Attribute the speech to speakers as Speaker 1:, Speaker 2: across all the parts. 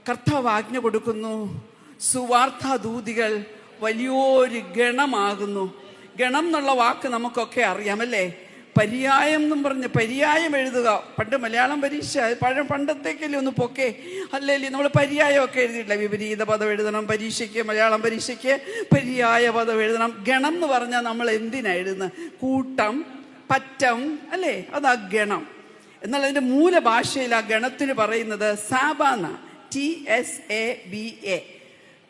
Speaker 1: കർത്താവ് ആജ്ഞ കൊടുക്കുന്നു. സുവാർത്താദൂതികൾ വലിയൊരു ഗണമാകുന്നു. ഗണം എന്നുള്ള വാക്ക് നമുക്കൊക്കെ അറിയാമല്ലേ? പര്യായം എന്നും പറഞ്ഞ് പര്യായം എഴുതുക. പണ്ട് മലയാളം പരീക്ഷ പണ്ടത്തേക്കല്ലേ ഒന്ന് പൊക്കെ അല്ലേ? നമ്മൾ പര്യായമൊക്കെ എഴുതിയിട്ടില്ല. വിപരീത പദം എഴുതണം പരീക്ഷയ്ക്ക്, മലയാളം പരീക്ഷയ്ക്ക് പര്യായ പദം എഴുതണം. ഗണം എന്ന് പറഞ്ഞാൽ നമ്മൾ എന്തിനാ എഴുതുന്നത്? കൂട്ടം, പറ്റം അല്ലേ? അതാ ഗണം. എന്നാൽ അതിൻ്റെ മൂലഭാഷയിൽ ആ ഗണത്തിന് പറയുന്നത് സാബാന. TSABA.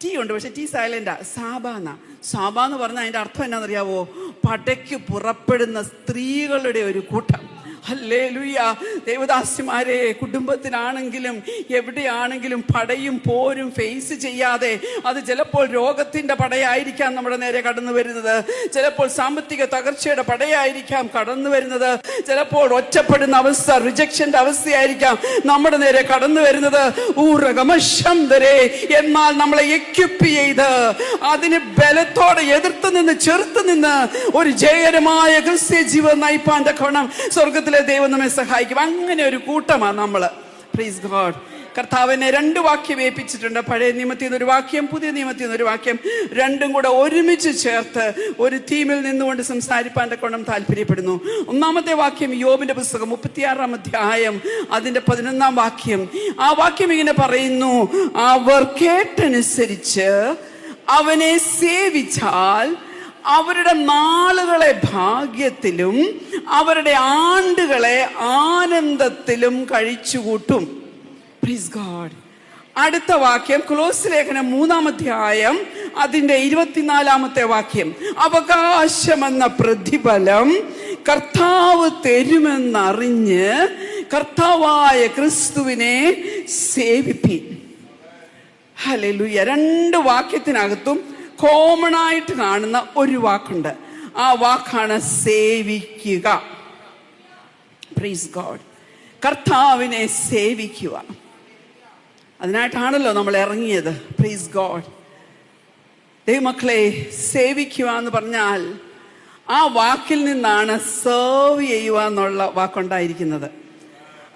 Speaker 1: ടി ഉണ്ട്, പക്ഷെ ടി സൈലന്റാ. സാബാന. സാബ എന്ന് പറഞ്ഞാൽ അതിൻ്റെ അർത്ഥം എന്നാണെന്നറിയാവോ? പടയ്ക്ക് പുറപ്പെടുന്ന സ്ത്രീകളുടെ ഒരു കൂട്ടം. ഹല്ലേലൂയ. ദേവദാസിമാരെ, കുടുംബത്തിനാണെങ്കിലും എവിടെയാണെങ്കിലും പടയും പോരും ഫേസ് ചെയ്യാതെ, അത് ചിലപ്പോൾ രോഗത്തിൻ്റെ പടയായിരിക്കാം നമ്മുടെ നേരെ കടന്നു വരുന്നത്, ചിലപ്പോൾ സാമ്പത്തിക തകർച്ചയുടെ പടയായിരിക്കാം കടന്നു വരുന്നത്, ചിലപ്പോൾ ഒറ്റപ്പെടുന്ന അവസ്ഥ, റിജക്ഷന്റെ അവസ്ഥയായിരിക്കാം നമ്മുടെ നേരെ കടന്നു വരുന്നത്. എന്നാൽ നമ്മളെ എക്യുപ്പ് ചെയ്ത് അതിന് ബലത്തോടെ എതിർത്ത് നിന്ന് ചെറുത്ത് നിന്ന് ഒരു ജയകരമായ ക്രിസ്ത്യ ജീവൻ നയിപ്പാന്റെ ഗുണം സ്വർഗത്തിലെ ദൈവം നമ്മെ സഹായിക്കും. അങ്ങനെ ഒരു കൂട്ടമാണ് നമ്മള്. Praise God. കർത്താവിനെ 2 വാക്യം ഏൽപ്പിച്ചിട്ടുണ്ട്. പഴയ നിയമത്തിൽ നിന്നൊരു വാക്യം, പുതിയ നിയമത്തിൽ നിന്നൊരു വാക്യം, രണ്ടും കൂടെ ഒരുമിച്ച് ചേർത്ത് ഒരു തീമിൽ നിന്നുകൊണ്ട് സംസാരിപ്പാൻ കൊണ്ടും താല്പര്യപ്പെടുന്നു. ഒന്നാമത്തെ വാക്യം യോബിന്റെ പുസ്തകം 36-ാം അധ്യായം അതിന്റെ 11-ാം വാക്യം. ആ വാക്യം ഇങ്ങനെ പറയുന്നു: അവർ കേട്ടനുസരിച്ച് അവനെ സേവിച്ചാൽ അവരുടെ നാളുകളെ ഭാഗ്യത്തിലും അവരുടെ ആണ്ടുകളെ ആനന്ദത്തിലും കഴിച്ചുകൂട്ടും. Praise God. അടുത്ത വാക്യം കൊലോസ്യ ലേഖനം 3-ാം അധ്യായം അതിന്റെ 24-ാമത്തെ വാക്യം. അവകാശമെന്ന പ്രതിഫലം കർത്താവ് തരുമെന്നറിഞ്ഞ് കർത്താവായ ക്രിസ്തുവിനെ സേവിപ്പീൻ. ഹല്ലേലൂയ. 2 വാക്യത്തിനകത്തും കോമൺ ആയിട്ട് കാണുന്ന ഒരു വാക്കുണ്ട്. ആ വാക്കാണ് സേവിക്കുക. Praise God. കർത്താവിനെ സേവിക്കുക. അതിനായിട്ടാണല്ലോ നമ്മൾ ഇറങ്ങിയത്. Praise God. ദൈവമക്കളെ, സേവിക്കുക എന്ന് പറഞ്ഞാൽ ആ വാക്കിൽ നിന്നാണ് സെർവ് ചെയ്യുക എന്നുള്ള വാക്കുണ്ടായിരിക്കുന്നത്.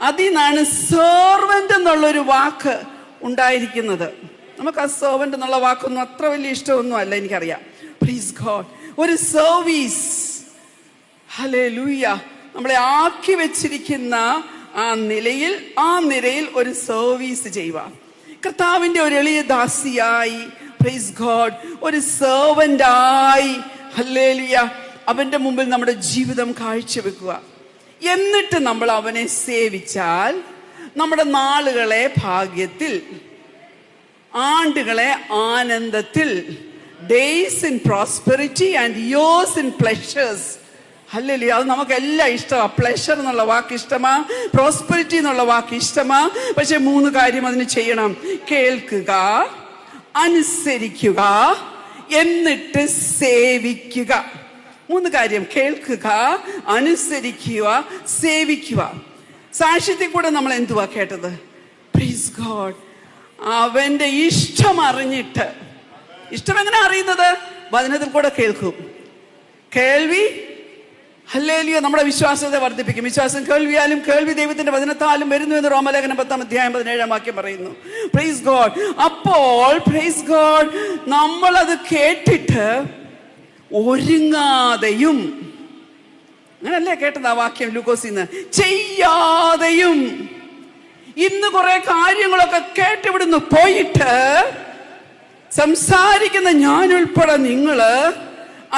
Speaker 1: അതിൽ നിന്നാണ് സെർവൻ്റ് എന്നുള്ളൊരു വാക്ക് ഉണ്ടായിരിക്കുന്നത്. നമുക്ക് ആ സെർവൻ്റ് എന്നുള്ള വാക്കൊന്നും അത്ര വലിയ ഇഷ്ടമൊന്നും അല്ല, എനിക്കറിയാം. Praise God. ഒരു സർവീസ്. ഹല്ലേലൂയ. നമ്മളെ ആക്കി വെച്ചിരിക്കുന്ന ആ നിലയിൽ ഒരു സർവീസ് ചെയ്യുക. കർത്താവിൻ്റെ ഒരു എളിയ ദാസിയായി, പ്രൈസ് ഗോഡ്, ഒരു സെർവൻ്റായി, ഹല്ലേലൂയ, അവൻ്റെ മുമ്പിൽ നമ്മുടെ ജീവിതം കാഴ്ചവെക്കുക. എന്നിട്ട് നമ്മൾ അവനെ സേവിച്ചാൽ നമ്മുടെ നാളുകളെ ഭാഗ്യത്തിൽ, ആണ്ടുകളെ ആനന്ദത്തിൽ, days in prosperity and years in pleasures. Hallelujah. അത് നമുക്കെല്ലാം ഇഷ്ടമാണ്. പ്ലഷർ എന്നുള്ള വാക്ക് ഇഷ്ടമാ, പ്രോസ്പെരിറ്റി എന്നുള്ള വാക്ക് ഇഷ്ടമാ. പക്ഷെ 3 കാര്യം അതിന് ചെയ്യണം: കേൾക്കുക, അനുസരിക്കുക, എന്നിട്ട് സേവിക്കുക. 3 കാര്യം: കേൾക്കുക, അനുസരിക്കുക, സേവിക്കുക. സാക്ഷ്യത്തിൽ കൂടെ നമ്മൾ എന്തുവാ കേട്ടത്? Praise God. അവന്റെ ഇഷ്ടം അറിഞ്ഞിട്ട്. ഇഷ്ടം എങ്ങനെ അറിയുന്നത്? വചനത്തിൽ കൂടെ കേൾക്കും. കേൾവി, ഹല്ലേലൂയ, നമ്മുടെ വിശ്വാസത്തെ വർദ്ധിപ്പിക്കും. വിശ്വാസം കേൾവിയാലും, കേൾവി ദൈവത്തിന്റെ വചനത്താലും വരുന്നു എന്ന് റോമലേഖനം 10-ാം അധ്യായം 17-ാം വാക്യം പറയുന്നു. Praise God. അപ്പോൾ പ്രൈസ് ഗോഡ്, നമ്മളത് കേട്ടിട്ട് ഒരുങ്ങാതെയും, അങ്ങനല്ലേ കേട്ടത് ആ വാക്യം ലൂക്കോസിന്ന്, ചെയ്യാതെയും. ഇന്ന് കുറെ കാര്യങ്ങളൊക്കെ കേട്ടിവിടുന്ന് പോയിട്ട് സംസാരിക്കുന്ന ഞാനുൾപ്പെടെ നിങ്ങള്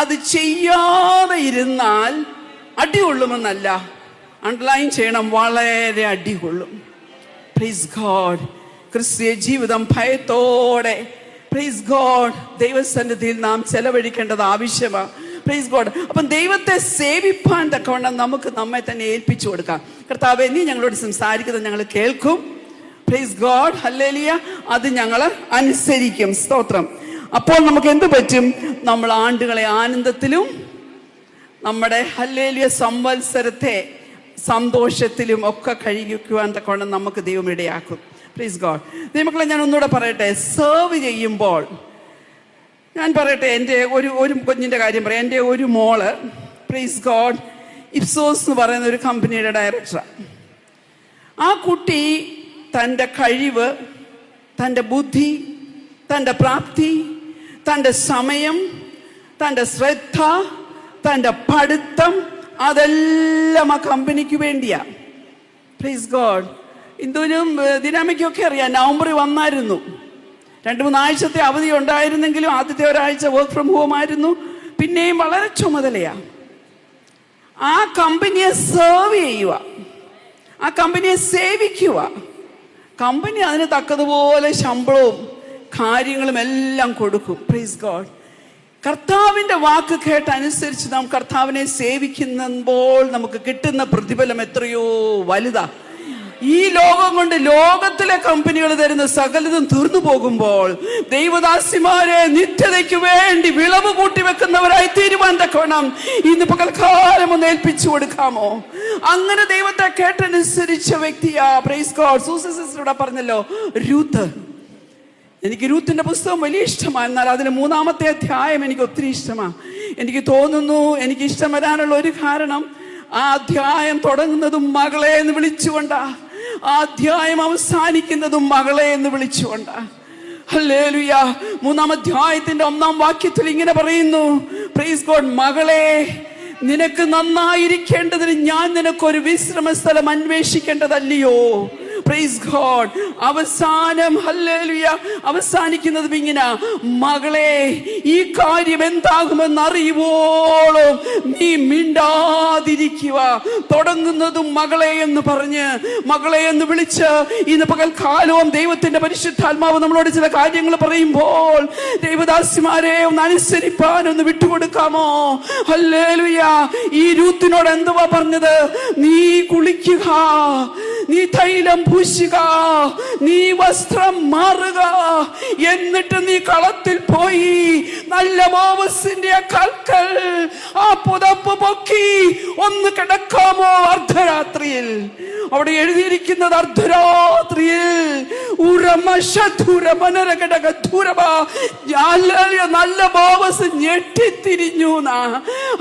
Speaker 1: അത് ചെയ്യാതെ ഇരുന്നാൽ അടികൊള്ളുമെന്നല്ല, അണ്ടർലൈൻ ചെയ്യണം, വളരെ അടികൊള്ളും. Praise God. ക്രിസ്തീയ ജീവിതം ഭയത്തോടെ, പ്രൈസ് ഗോഡ്, ദൈവസന്നിധിയിൽ നാം ചെലവഴിക്കേണ്ടത് ആവശ്യമാണ്. Praise God. അപ്പം ദൈവത്തെ സേവിപ്പാൻ തക്കവണ്ണം നമുക്ക് നമ്മെ തന്നെ ഏൽപ്പിച്ചു കൊടുക്കാം. കർത്താവേ, നീ ഞങ്ങളോട് സംസാരിക്കുന്നത് ഞങ്ങൾ കേൾക്കും. Price God. ഹല്ലേലൂയ. അത് ഞങ്ങൾ അനുസരിക്കും. സ്തോത്രം. അപ്പോൾ നമുക്ക് എന്ത് പറ്റും? നമ്മൾ ആണ്ടുകളെ ആനന്ദത്തിലും നമ്മുടെ ഹല്ലേലൂയ സംവത്സരത്തെ സന്തോഷത്തിലും ഒക്കെ കഴിക്കുവാൻ തക്കവണ്ണം നമുക്ക് ദൈവം ഇടയാക്കും. Praise God. ദൈവമക്കളെ, ഞാൻ ഒന്നുകൂടെ പറയട്ടെ. സെർവ് ചെയ്യുമ്പോൾ ഞാൻ പറയട്ടെ, എൻ്റെ ഒരു കുഞ്ഞിൻ്റെ കാര്യം പറയാം. എൻ്റെ ഒരു മോള്, പ്രൈസ് ഗോഡ്, ഇപ്സോസ് എന്ന് പറയുന്ന ഒരു കമ്പനിയുടെ ഡയറക്ടറാണ്. ആ കുട്ടി തൻ്റെ കഴിവ് തൻ്റെ ബുദ്ധി, തൻ്റെ പ്രാപ്തി, തൻ്റെ സമയം, തൻ്റെ ശ്രദ്ധ, തൻ്റെ പഠിത്തം, അതെല്ലാം ആ കമ്പനിക്ക് വേണ്ടിയാ. Praise God. ഇന്ദുവിനും ദിനാമയ്ക്കൊക്കെ അറിയാം, നവംബറിൽ വന്നായിരുന്നു. 2-3 ആഴ്ചത്തെ അവധി ഉണ്ടായിരുന്നെങ്കിലും ആദ്യത്തെ ഒരാഴ്ച വർക്ക് ഫ്രം ഹോം ആയിരുന്നു. പിന്നെയും വളരെ ചുമതലയാ. ആ കമ്പനിയെ സെർവ് ചെയ്യുക, ആ കമ്പനിയെ സേവിക്കുക. കമ്പനി അതിന് തക്കതുപോലെ ശമ്പളവും കാര്യങ്ങളും എല്ലാം കൊടുക്കും. Praise God. കർത്താവിൻ്റെ വാക്ക് കേട്ടനുസരിച്ച് നാം കർത്താവിനെ സേവിക്കുമ്പോൾ നമുക്ക് കിട്ടുന്ന പ്രതിഫലം എത്രയോ വലുതാ. ഈ ലോകം കൊണ്ട് ലോകത്തിലെ കമ്പനികൾ തരുന്ന സകലതും തീർന്നു പോകുമ്പോൾ ദൈവദാസിമാരെ നിത്യതയ്ക്ക് വേണ്ടി വിളവ് കൂട്ടി വെക്കുന്നവരായി തീരുമാനം തക്കണം. ഇന്ന് പകൽക്കാലം ഒന്ന് ഏൽപ്പിച്ചു കൊടുക്കാമോ? അങ്ങനെ ദൈവത്തെ കേട്ടനുസരിച്ച വ്യക്തിയാ. Praise God. സൂസൻ സിസ്റ്റർ ഇവിടെ പറഞ്ഞല്ലോ, രൂത്ത്. എനിക്ക് രൂത്തിന്റെ പുസ്തകം വലിയ ഇഷ്ടമാണ്. എന്നാൽ അതിന് 3-ാമത്തെ അധ്യായം എനിക്ക് ഒത്തിരി ഇഷ്ടമാണ്. എനിക്ക് തോന്നുന്നു എനിക്ക് ഇഷ്ടം വരാനുള്ള ഒരു കാരണം, ആ അധ്യായം തുടങ്ങുന്നതും മകളെ എന്ന് വിളിച്ചുകൊണ്ടാ, ആ അധ്യായം അവസാനിക്കുന്നതും മകളെ എന്ന് വിളിച്ചുകൊണ്ടാ. ഹല്ലേലൂയ. 3-ാം അധ്യായത്തിന്റെ 1-ാം വാക്യത്തിൽ ഇങ്ങനെ പറയുന്നു, പ്രൈസ് ഗോഡ്, മകളെ, നിനക്ക് നന്നായിരിക്കേണ്ടതിന് ഞാൻ നിനക്കൊരു വിശ്രമ സ്ഥലം അന്വേഷിക്കേണ്ടതല്ലയോ? Praise God. അവസാനം ഹല്ലേലൂയ അവസാനിക്കുന്നതും ഇങ്ങനെ, മകളെ, ഈ കാര്യം എന്താകുമെന്ന് അറിയുവോളം നീ മിണ്ടാതിരിക്കുക. തുടങ്ങുന്നതും മകളെ എന്ന് പറഞ്ഞ്, മകളെ എന്ന് വിളിച്ച് ഇന്ന് പകൽക്കാലവും ദൈവത്തിന്റെ പരിശുദ്ധാത്മാവ് നമ്മളോട് ചില കാര്യങ്ങൾ പറയുമ്പോൾ ദൈവദാസിമാരെ ഒന്ന് അനുസരിപ്പാൻ ഒന്ന് വിട്ടുകൊടുക്കാമോ? ഹല്ലേലൂയ. ഈ രൂത്തിനോട് എന്തുവാ പറഞ്ഞത്? നീ കുളിക്കുക, നീ തൈലം പൂശുക, നീ വസ്ത്രം മാറുക, എന്നിട്ട് നീ കളത്തിൽ പോയി നല്ല മോവസിന്റെ കൽക്കൽ ആ പുതപ്പ് പൊക്കി ഒന്ന് കിടക്കാമോ അർദ്ധരാത്രിയിൽ? അവിടെ എഴുതിയിരിക്കുന്നത് അർദ്ധരാത്രിയിൽ നല്ല മോവസ് ഞെട്ടിത്തിരിഞ്ഞു.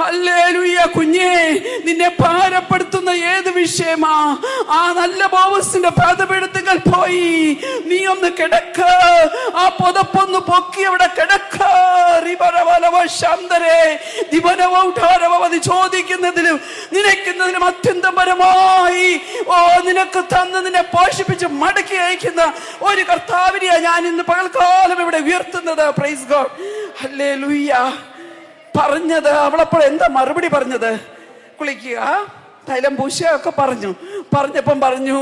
Speaker 1: ഹല്ലേലൂയ. കുഞ്ഞേ, നിന്നെ ഭാരപ്പെടുത്തുന്ന ഏത് വിഷയമാ? ആ നല്ല മോവസിന്റെ പാദപീഠത്തിൽ പോയി നീ ഒന്ന് കിടക്ക്, ആ പുതപ്പൊന്ന് പൊക്കി അവിടെ കിടക്ക്. ചോദിക്കുന്നതിലും നിനക്കുന്നതിലും അത്യന്തപരമായി നിനക്ക് തന്ന് നിന്നെ പോഷിപ്പിച്ച് മടക്കി അയക്കുന്ന ഒരു കർത്താവിനെയാ ഞാൻ ഇന്ന് പകൽക്കാലം ഇവിടെ ഉയർത്തുന്നത്. Price God. ഹല്ലേലൂയ. പറഞ്ഞത് അവളപ്പോൾ എന്താ മറുപടി പറഞ്ഞത്? കുളിക്കുക, തൈലം പൂശുക ഒക്കെ പറഞ്ഞപ്പം പറഞ്ഞു,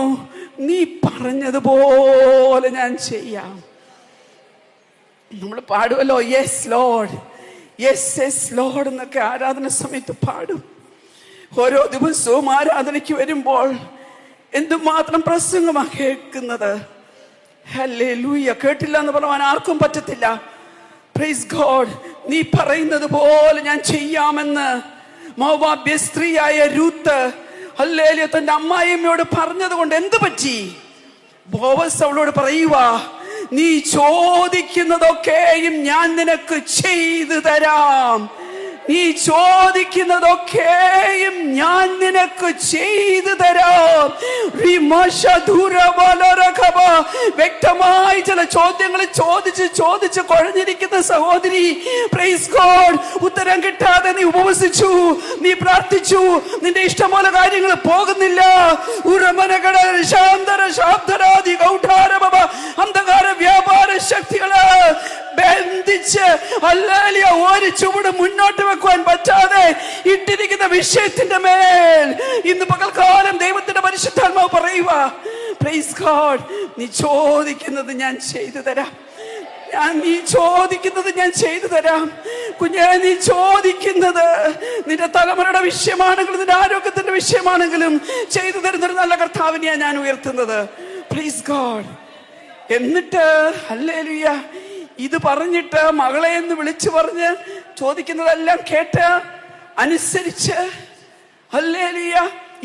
Speaker 1: നീ പറഞ്ഞതുപോലെ ഞാൻ ചെയ്യാം. നമ്മൾ പാടുമല്ലോ, yes Lord, yes yes Lord എന്നൊക്കെ ആരാധന സമയത്ത് പാടും. ഓരോ ദിവസവും ആരാധനയ്ക്ക് വരുമ്പോൾ എന്തുമാത്രം പ്രസംഗമാ കേൾക്കുന്നത്. ഹല്ലേലൂയ. കേട്ടില്ല എന്ന് പറയാൻ ആർക്കും പറ്റത്തില്ല. Praise God. നീ പറയുന്നത് പോലെ ഞാൻ ചെയ്യാമെന്ന് മോവാബ്യ സ്ത്രീയായ രൂത്ത് ഹല്ലേലൂയ തന്റെ അമ്മായിയമ്മയോട് പറഞ്ഞത് കൊണ്ട് എന്ത് പറ്റി? ബോവസ് അവളോട് പറയുക, നീ ചോദിക്കുന്നതൊക്കെയും ഞാൻ നിനക്ക് ചെയ്തു തരാം. നീ ചോദിക്കുന്നതൊക്കെയും ഞാൻ നിനക്ക് ചെയ്തു തരാം. വ്യക്തമായി ചില ചോദ്യങ്ങൾ ചോദിച്ച് കുഴഞ്ഞിരിക്കുന്ന സഹോദരി, പ്രൈസ് ഗോഡ്, ഉത്തരം കിട്ടാതെ നീ ഉപവസിച്ചു, നീ പ്രാർത്ഥിച്ചു, നിന്റെ ഇഷ്ടംപോലെ കാര്യങ്ങൾ പോകുന്നില്ല. അന്ധകാര വ്യാപാര ശക്തികള് ബന്ധിച്ച് ഹല്ലേലൂയ ഒരു ചുവട് മുന്നോട്ട് വെക്കുവാൻ പറ്റാതെ ഇട്ടിരിക്കുന്ന വിഷയത്തിന്റെ മേൽ ഇന്ന് പകൽക്കാലം ദൈവത്തിന്റെ പരിശുദ്ധാത്മാവ് പറയുക, പ്രൈസ് ഗോഡ്, നീ ചോദിക്കുന്നത് ഞാൻ ചെയ്തു തരാം. നീ ചോദിക്കുന്നത് ഞാൻ ചെയ്തു തരാം. കുഞ്ഞെ, നീ ചോദിക്കുന്നത് നിന്റെ തലമുറയുടെ വിഷയമാണെങ്കിലും നിന്റെ ആരോഗ്യത്തിന്റെ വിഷയമാണെങ്കിലും ചെയ്തു തരുന്നൊരു നല്ല കർത്താവിനെയാ ഞാൻ ഉയർത്തുന്നത്. Price God. എന്നിട്ട് ഹല്ലേലൂയ ഇത് പറഞ്ഞിട്ട് മകളെ എന്ന് വിളിച്ചു പറഞ്ഞ് ചോദിക്കുന്നതെല്ലാം കേട്ട് അനുസരിച്ച് ഹല്ലേലൂയ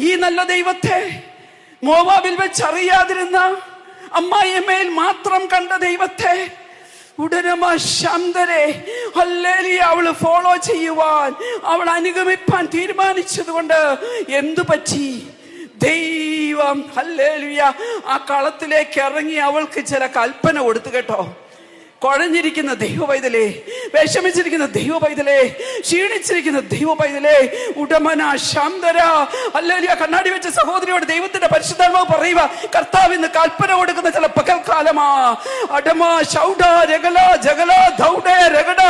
Speaker 1: ഈ നല്ല ദൈവത്തെ മോവാബിൽ വെച്ച് അറിയാതിരുന്ന അമ്മായിയമ്മയിൽ മാത്രം കണ്ട ദൈവത്തെ ഹല്ലേലൂയ അവള് ഫോളോ ചെയ്യുവാൻ, അവൾ അനുഗമിപ്പാൻ തീരുമാനിച്ചത് കൊണ്ട് എന്തു പറ്റി? ദൈവം ഹല്ലേലൂയ ആ കളത്തിലേക്ക് ഇറങ്ങി അവൾക്ക് ചില കൽപ്പന കൊടുത്തു കേട്ടോ. കുഴഞ്ഞിരിക്കുന്ന ദൈവ പൈതലേ, വിഷമിച്ചിരിക്കുന്ന ദൈവ പൈതലേ, ക്ഷീണിച്ചിരിക്കുന്ന ദൈവ പൈതലേ, ഉടമന ശാന്തര ഹല്ലേലൂയ. കണ്ണാടി വെച്ച സഹോദരിയോട് ദൈവത്തിന്റെ പരിശുദ്ധാത്മാവ് പറയുക, കർത്താവ് ഇന്ന് കൽപ്പന കൊടുക്കുന്ന ചില പകൽക്കാലമാ. അടമ ശൗഡ രഗല ജഗല ദൗഡ രഗട.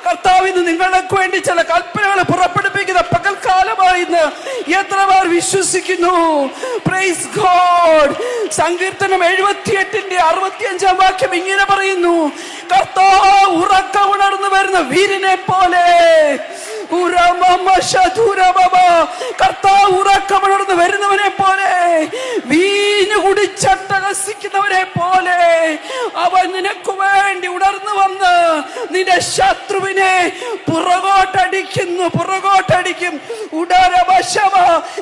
Speaker 1: കർത്താവ് ഇന്ന് നിങ്ങൾക്ക് വേണ്ടി ചില കൽപ്പനകൾ പുറപ്പെടുപ്പിക്കുന്ന പകൽക്കാലമായി ഇന്ന് എത്ര പേർ വിശ്വസിക്കുന്നു? Praise God. സങ്കീർത്തനം 78:65 വാക്യം ഇങ്ങനെ പറയുന്നു, കർത്താവ് ഉറക്കമുണർന്നു വരുന്ന വീരനെ പോലെ, കർത്താവ് ഉറക്കമുണർന്നു വരുന്നവനെ പോലെ, വീഞ്ഞു കുടിച്ചട്ടഹസിക്കുന്നവനെ പോലെ അവൻ നിനക്ക് വേണ്ടി ഉണർന്നു വന്ന് നിന്റെ ശത്രുവിനെ പുറകോട്ടടിക്കും.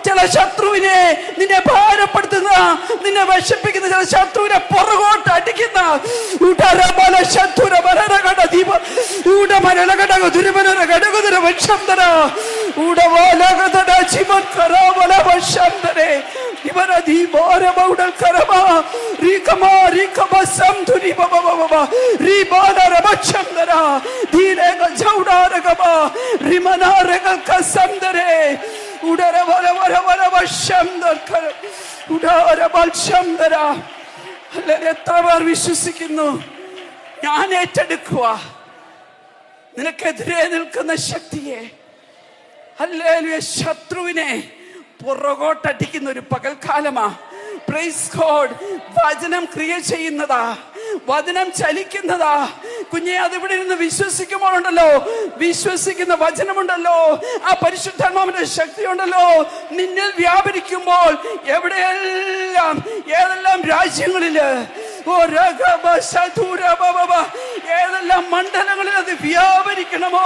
Speaker 1: ചില ശത്രുവിനെ, നിന്നെ ഭാരപ്പെടുത്തുന്ന, നിന്നെ വിഷപ്പിക്കുന്ന ചില ശത്രുവിനെ പുറകോട്ടടിക്കുന്ന എത്ര പേർ വിശ്വസിക്കുന്നു? ഞാൻ ഏറ്റെടുക്കുക നിനക്കെതിരെ നിൽക്കുന്ന ശക്തിയെ, ഹല്ലേലൂയ, ശത്രുവിനെ പുറകോട്ടടിക്കുന്ന ഒരു പകൽക്കാലമാ. Praise God. വചനം ക്രിയ ചെയ്യുന്നതാ, വചനം ചലിക്കുന്നതാ. കുഞ്ഞെ, അതിവിടെ നിന്ന് വിശ്വസിക്കുമ്പോഴുണ്ടല്ലോ, വിശ്വസിക്കുന്ന വചനമുണ്ടല്ലോ, ആ പരിശുദ്ധാത്മാവിന്റെ ശക്തി ഉണ്ടല്ലോ നിന്നിൽ വ്യാപരിക്കുമ്പോൾ എവിടെയെല്ലാം, ഏതെല്ലാം രാജ്യങ്ങളില്, ഏതെല്ലാം മണ്ഡലങ്ങളിൽ അത് വ്യാപരിക്കണമോ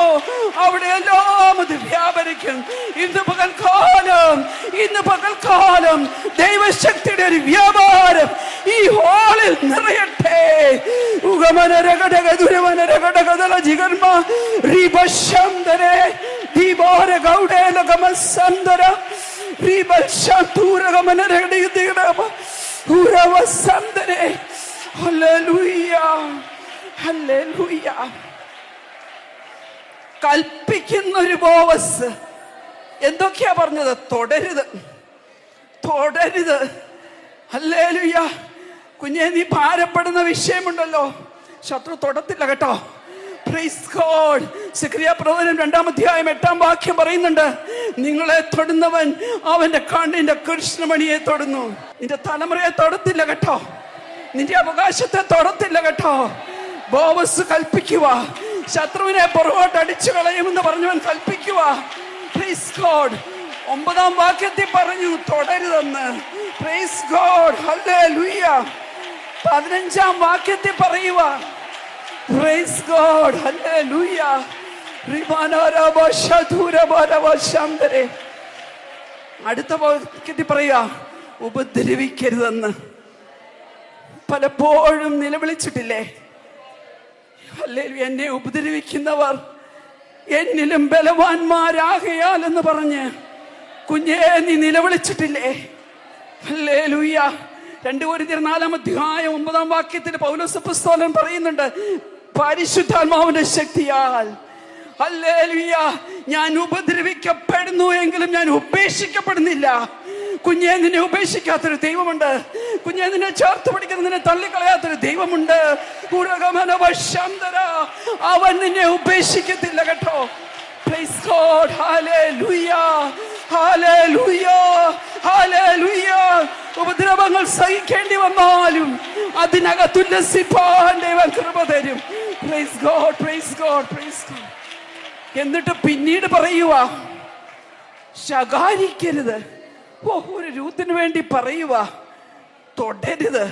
Speaker 1: അവിടെയെല്ലാം അത് വ്യാപരിക്കും. ഇന്ന് പകൽക്കാലം ദൈവശക്തിയുടെ ഒരു വ്യാപാരം ഈ ഹാളിൽ നിറയട്ടെ. കൽപ്പിക്കുന്ന ഒരു ബോവസ് എന്തൊക്കെയാ പറഞ്ഞത്? തുടരുത്. ഹല്ലേലൂയ. കുഞ്ഞെ, നീ ഭാരപ്പെടുന്ന വിഷയമുണ്ടല്ലോ, ശത്രു തൊടത്തില്ല കേട്ടോ. Praise God. സെഖരിയ പ്രവചനം 2-ാം അധ്യായം 8-ാം വാക്യം പറയുന്നുണ്ട്, നിങ്ങളെ തൊടുന്നവൻ അവന്റെ കണ്ണിന്റെ കൃഷ്ണമണിയെ തൊടുന്നു. നിന്റെ തലമുറയെ തൊടത്തില്ല കേട്ടോ, നിന്റെ അവകാശത്തെ തൊടത്തില്ല കേട്ടോ. ബോവസ് കൽപ്പിക്കുക, ശത്രുവിനെ പുറകോട്ട് അടിച്ചു കളയുമെന്ന് പറഞ്ഞവൻ കൽപ്പിക്കുക. Praise God. 9-ാം വാക്യത്തിൽ പറഞ്ഞു തുടരുതെന്ന്. Praise God. ഹല്ലേലൂയ. 15-ാം വാക്യത്തിൽ പറയുക, പ്രൈസ് ഗോഡ്. ഹല്ലേലൂയ. അടുത്ത വാക്യത്തിൽ പറയുക, ഉപദ്രവിക്കരുതെന്ന്. പലപ്പോഴും നിലവിളിച്ചിട്ടില്ലേ? ഹല്ലേലൂയ. എന്നെ ഉപദ്രവിക്കുന്നവർ എന്നിലും ബലവാന്മാരാകയാൽ എന്ന് പറഞ്ഞ് കുഞ്ഞേ നീ നിലവിളിച്ചിട്ടില്ലേ? ഹല്ലേലൂയ. 2 കൊരിന്ത്യർ 4-ാം അധ്യായം 9-ാം വാക്യത്തിൽ പൗലോസ് അപ്പോസ്തലൻ പറയുന്നുണ്ട്, പരിശുദ്ധാത്മാവിന്റെ ശക്തിയാൽ, ഹല്ലേലൂയ, ഞാൻ ഉപദ്രവിക്കപ്പെടുന്നു എങ്കിലും ഞാൻ ഉപേക്ഷിക്കപ്പെടുന്നില്ല. കുഞ്ഞെ, നിന്നെ ഉപേക്ഷിക്കാത്തൊരു ദൈവമുണ്ട്. കുഞ്ഞെ, നിന്നെ ചേർത്ത് പിടിക്കുന്ന, നിന്നെ തള്ളിക്കളയാത്തൊരു ദൈവമുണ്ട്. അവൻ നിന്നെ ഉപേക്ഷിക്കത്തില്ല കേട്ടോ. Praise God. Hallelujah. Hallelujah. Hallelujah. ഉപദ്രവങ്ങൾ സഹിക്കേണ്ടി വന്നാലും അതിനകത്തുല്ലസിപ്പാൻ ദൈവം കൃപ തരും. Praise God. Praise God. Praise God. എന്നിട്ട് പിന്നീട് പറയുക, ശകാരിക്കരുത്. ഒരു രൂത്തിന് വേണ്ടി പറയുക, തുടരുത്.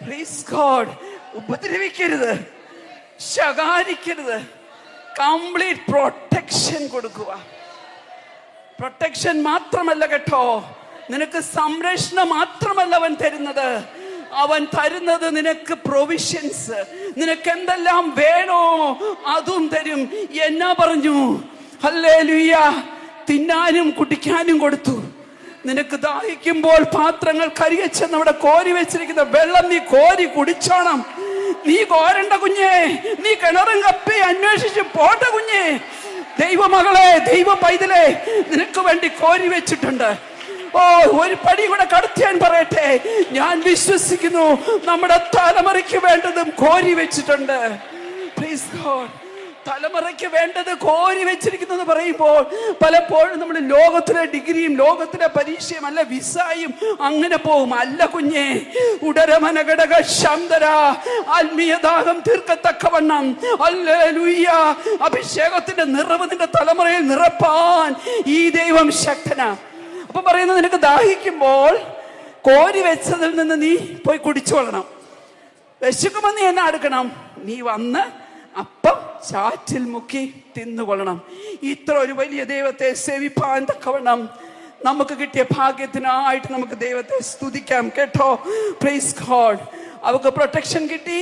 Speaker 1: Praise God. ഉപദ്രവിക്കരുത്, ശകാരിക്കരുത്. കംപ്ലീറ്റ് പ്രൊട്ടക്ഷൻ കൊടുക്കുക. പ്രൊട്ടക്ഷൻ മാത്രമല്ല കേട്ടോ, നിനക്ക് സംരക്ഷണം മാത്രമല്ല അവൻ തരുന്നത്. അവൻ തരുന്നത് നിനക്ക് പ്രൊവിഷൻസ്. നിനക്ക് എന്തെല്ലാം വേണോ അതും തരും. എന്നാ പറഞ്ഞു? ഹല്ലേലൂയ. തിന്നാനും കുടിക്കാനും കൊടുത്തു. നിനക്ക് ദാഹിക്കുമ്പോൾ പാത്രങ്ങൾ കരിയച്ച് നമ്മുടെ കോരി വെച്ചിരിക്കുന്ന വെള്ളം നീ കോരി കുടിച്ചോണം. നീ കോരണ്ട കുഞ്ഞേ, നീ കിണറും കപ്പി അന്വേഷിച്ച് പോട്ട കുഞ്ഞേ. ദൈവമകളെ, ദൈവ പൈതലേ, നിനക്ക് വേണ്ടി കോരി വെച്ചിട്ടുണ്ട്. ഓ, ഒരു പടി കൂടെ കടത്തിയാൻ പറയട്ടെ, ഞാൻ വിശ്വസിക്കുന്നു നമ്മുടെ തലമുറയ്ക്ക് വേണ്ടതും കോരി വെച്ചിട്ടുണ്ട്. Praise God. തലമുറയ്ക്ക് വേണ്ടത് കോരി വെച്ചിരിക്കുന്നു എന്ന് പറയുമ്പോൾ പലപ്പോഴും നമ്മൾ ലോകത്തിലെ ഡിഗ്രിയും ലോകത്തിലെ പരീക്ഷയും അല്ല വിസായും അങ്ങനെ പോകും. അല്ല കുഞ്ഞേ, ഉടരമനഘടക ശാന്തര ആത്മീയദാഹം തീർക്കത്തക്കവണ്ണം ഹല്ലേലൂയ അഭിഷേകത്തിന്റെ നിറവ് നിന്റെ തലമുറയിൽ നിറപ്പാൻ ഈ ദൈവം ശക്തനാ. അപ്പൊ പറയുന്നത്, നിനക്ക് ദാഹിക്കുമ്പോൾ കോരി വെച്ചതിൽ നിന്ന് നീ പോയി കുടിച്ചോളണം. വിശക്കുമ്പോൾ നീ എന്നെ അടുക്കണം. നീ വന്ന് അപ്പം ചാറ്റിൽ മുക്കി തിന്നുകൊള്ളണം. ഇത്ര ഒരു വലിയ ദൈവത്തെ സേവിപ്പാൻ തക്കവണ്ണം നമുക്ക് കിട്ടിയ ഭാഗ്യത്തിനായിട്ട് നമുക്ക് ദൈവത്തെ സ്തുതിക്കാം കേട്ടോ. Praise God. അവർക്ക് പ്രൊട്ടക്ഷൻ കിട്ടി,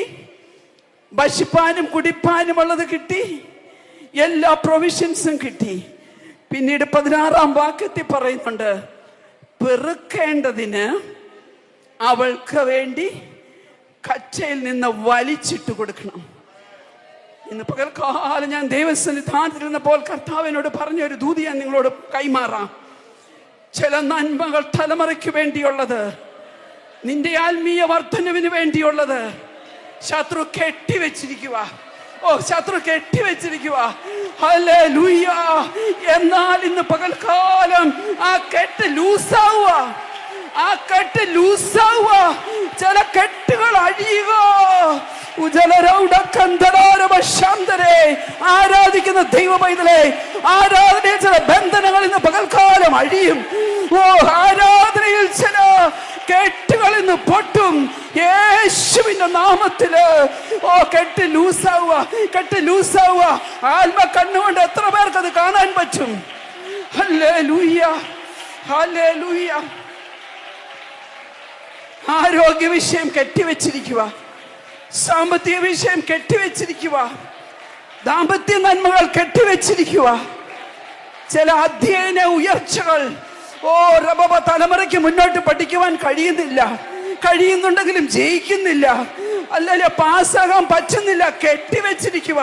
Speaker 1: ഭക്ഷിപ്പാനും കുടിപ്പാനും ഉള്ളത് കിട്ടി, എല്ലാ പ്രൊവിഷൻസും കിട്ടി. പിന്നീട് 16-ാം വാക്യത്തിൽ പറയുന്നുണ്ട്, പെറുക്കേണ്ടതിന് അവൾക്ക് വേണ്ടി കച്ചയിൽ നിന്ന് വലിച്ചിട്ട് കൊടുക്കണം. ഇന്ന് പകൽക്കാലം ഞാൻ ദൈവസന്നിധാനത്തിലിരുന്നപ്പോൾ കർത്താവിനോട് പറഞ്ഞ ഒരു ദൂതി ഞാൻ നിങ്ങളോട് കൈമാറാം. ചില നന്മകൾ തലമുറയ്ക്ക് വേണ്ടിയുള്ളത്, നിന്റെ ആത്മീയ വർധനവിന് വേണ്ടിയുള്ളത് ശത്രു കെട്ടിവെച്ചിരിക്കുക. ഓ, ശത്രു കെട്ടിവെച്ചിരിക്കുക. ഹല്ലേലൂയ. എന്നാൽ ഇന്ന് പകൽക്കാലം ആ കെട്ട് ലൂസാവുക, ആ കെട്ട് ലൂസാവുക, ചില കെട്ടുകൾ അഴിയുക. ആരാധിക്കുന്ന ദൈവ പൈതലേ, ആരാധനയിൽ ചില ബന്ധനങ്ങൾ ഇന്ന് പകൽക്കാലം അഴിയും. ഓ, ആരാധനയിൽ ചില കെട്ടുകൾ ഇന്ന് പൊട്ടും യേശുവിന്റെ നാമത്തില്. ഓ, കെട്ട് ലൂസാവുക, കെട്ട് ലൂസാവുക. ആത്മ കണ്ണുകൊണ്ട് എത്ര പേർക്ക് അത് കാണാൻ പറ്റും? Hallelujah, hallelujah. ആരോഗ്യ വിഷയം കെട്ടിവെച്ചിരിക്കുക, സാമ്പത്തിക വിഷയം കെട്ടിവെച്ചിരിക്കുക, ദാമ്പത്യ നന്മകൾ കെട്ടിവെച്ചിരിക്കുക, ചില അധ്യയന ഉയർച്ചകൾ ഓ റബബ തലമുറയ്ക്ക് മുന്നോട്ട് പഠിക്കുവാൻ കഴിയുന്നില്ല, കഴിയുന്നുണ്ടെങ്കിലും ജയിക്കുന്നില്ല, അല്ലല്ലോ പാസ്സാകാൻ പറ്റുന്നില്ല, കെട്ടിവെച്ചിരിക്കുക.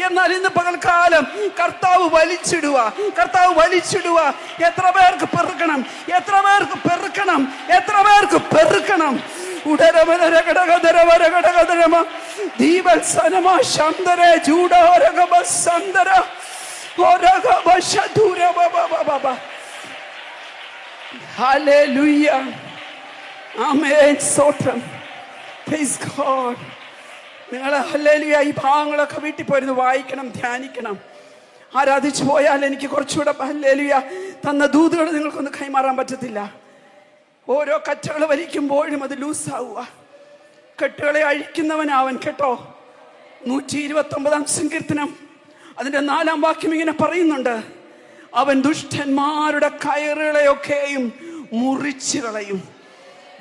Speaker 1: എന്നാൽ ഇന്ന് പകൽക്കാലം കർത്താവ് വലിച്ചിടുക, കർത്താവ് വലിച്ചിടുക. എത്ര പേർക്ക് പെറുക്കണം, എത്ര പേർക്ക് പെറുക്കണം, എത്ര പേർക്ക് പെറുക്കണം. ഉടരമരഘടകധരമരഘടകധരമ ദീപൽസനമ ശാന്തര ജൂഡോരഗമ സന്തര ഓരഗമ ശദൂരബബബബ. ഹല്ലേലൂയ, ആമേൻ, സ്തോത്രം. Praise God. നിങ്ങൾ ഹല്ലേലൂയ ഈ ഭാഗങ്ങളൊക്കെ വീട്ടിൽ പോയിരുന്നു വായിക്കണം, ധ്യാനിക്കണം. ആരാധിച്ചു പോയാൽ എനിക്ക് കുറച്ചുകൂടെ ഹല്ലേലൂയ തന്ന ദൂതുകൾ നിങ്ങൾക്കൊന്ന് കൈമാറാൻ പറ്റത്തില്ല. ഓരോ കച്ചകൾ വലിക്കുമ്പോഴും അത് ലൂസാവുക. കെട്ടുകളെ അഴിക്കുന്നവനാവൻ കേട്ടോ. 129-ാം സങ്കീർത്തനം അതിന്റെ 4-ാം വാക്യം ഇങ്ങനെ പറയുന്നുണ്ട്, അവൻ ദുഷ്ടന്മാരുടെ കയറുകളെയൊക്കെയും മുറിച്ചു കളയും.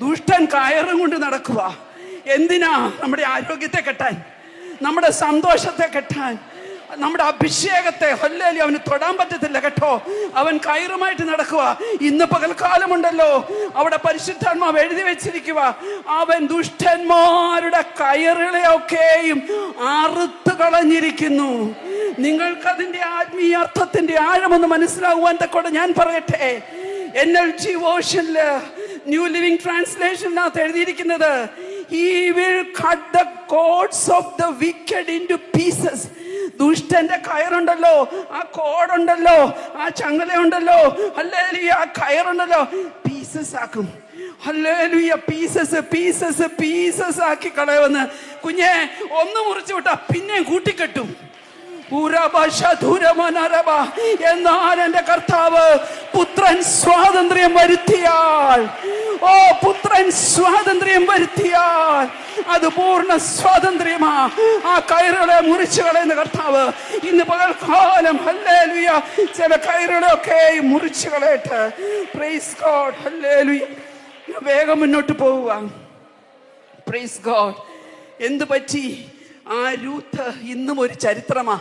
Speaker 1: ദുഷ്ടൻ കയറും കൊണ്ട് നടക്കുക. എന്തിനാ? നമ്മുടെ ആരോഗ്യത്തെ കെട്ടാൻ, നമ്മുടെ സന്തോഷത്തെ കെട്ടാൻ, നമ്മുടെ അഭിഷേകത്തെ. ഹല്ലേലൂയ, അവന് തൊടാൻ പറ്റത്തില്ല കേട്ടോ. അവൻ കയറുമായിട്ട് നടക്കുക. ഇന്ന് പകൽക്കാലമുണ്ടല്ലോ, അവിടെ പരിശുദ്ധാത്മാവ് എഴുതി വെച്ചിരിക്കുക, അവൻ ദുഷ്ടന്മാരുടെ കയറുകളെയൊക്കെയും അറുത്ത് കളഞ്ഞിരിക്കുന്നു. നിങ്ങൾക്കതിന്റെ ആത്മീയ അർത്ഥത്തിന്റെ ആഴമൊന്ന് മനസ്സിലാകുവാൻ തക്കോടെ ഞാൻ പറയട്ടെ. NLT വേർഷനില് ന്യൂ ലിവിംഗ് ട്രാൻസ്ലേഷനകത്ത് എഴുതിയിരിക്കുന്നത്, he will cut the cords of the wicked into pieces. ദുഷ്ടന്റെ കയറുണ്ടല്ലോ, ആ കോടുണ്ടല്ലോ, ആ ചങ്ങലയുണ്ടല്ലോ, ഹല്ലേലൂയ, ആ കയറുണ്ടല്ലോ, പീസസ് ആക്കും. ഹല്ലേലൂയ, പീസസ് പീസസ് പീസസ് ആക്കി കളയുമെന്ന്. കുഞ്ഞെ, ഒന്ന് മുറിച്ചു വിട്ടാ പിന്നെയും കൂട്ടിക്കെട്ടും. എന്നാൽ എന്റെ കർത്താവ് പുത്രൻ സ്വാതന്ത്ര്യം വരുത്തിയാൽ, ഓ പുത്രൻ സ്വാതന്ത്ര്യം വരുത്തിയാൽ അത് പൂർണ്ണ സ്വാതന്ത്ര്യമാ. ആ കയറുകളെ മുറിച്ചു കളയുന്ന കർത്താവ് ഇന്ന് പകൽക്കാലം ഹല്ലേലൂയ ചില കയറുകളൊക്കെ മുറിച്ചു കളയട്ടെ. Price God, hallelujah. വേഗം മുന്നോട്ട് പോവുക. Praise God. എന്തു പറ്റി? ആ രൂത്ത് ഇന്നും ഒരു ചരിത്രമാ.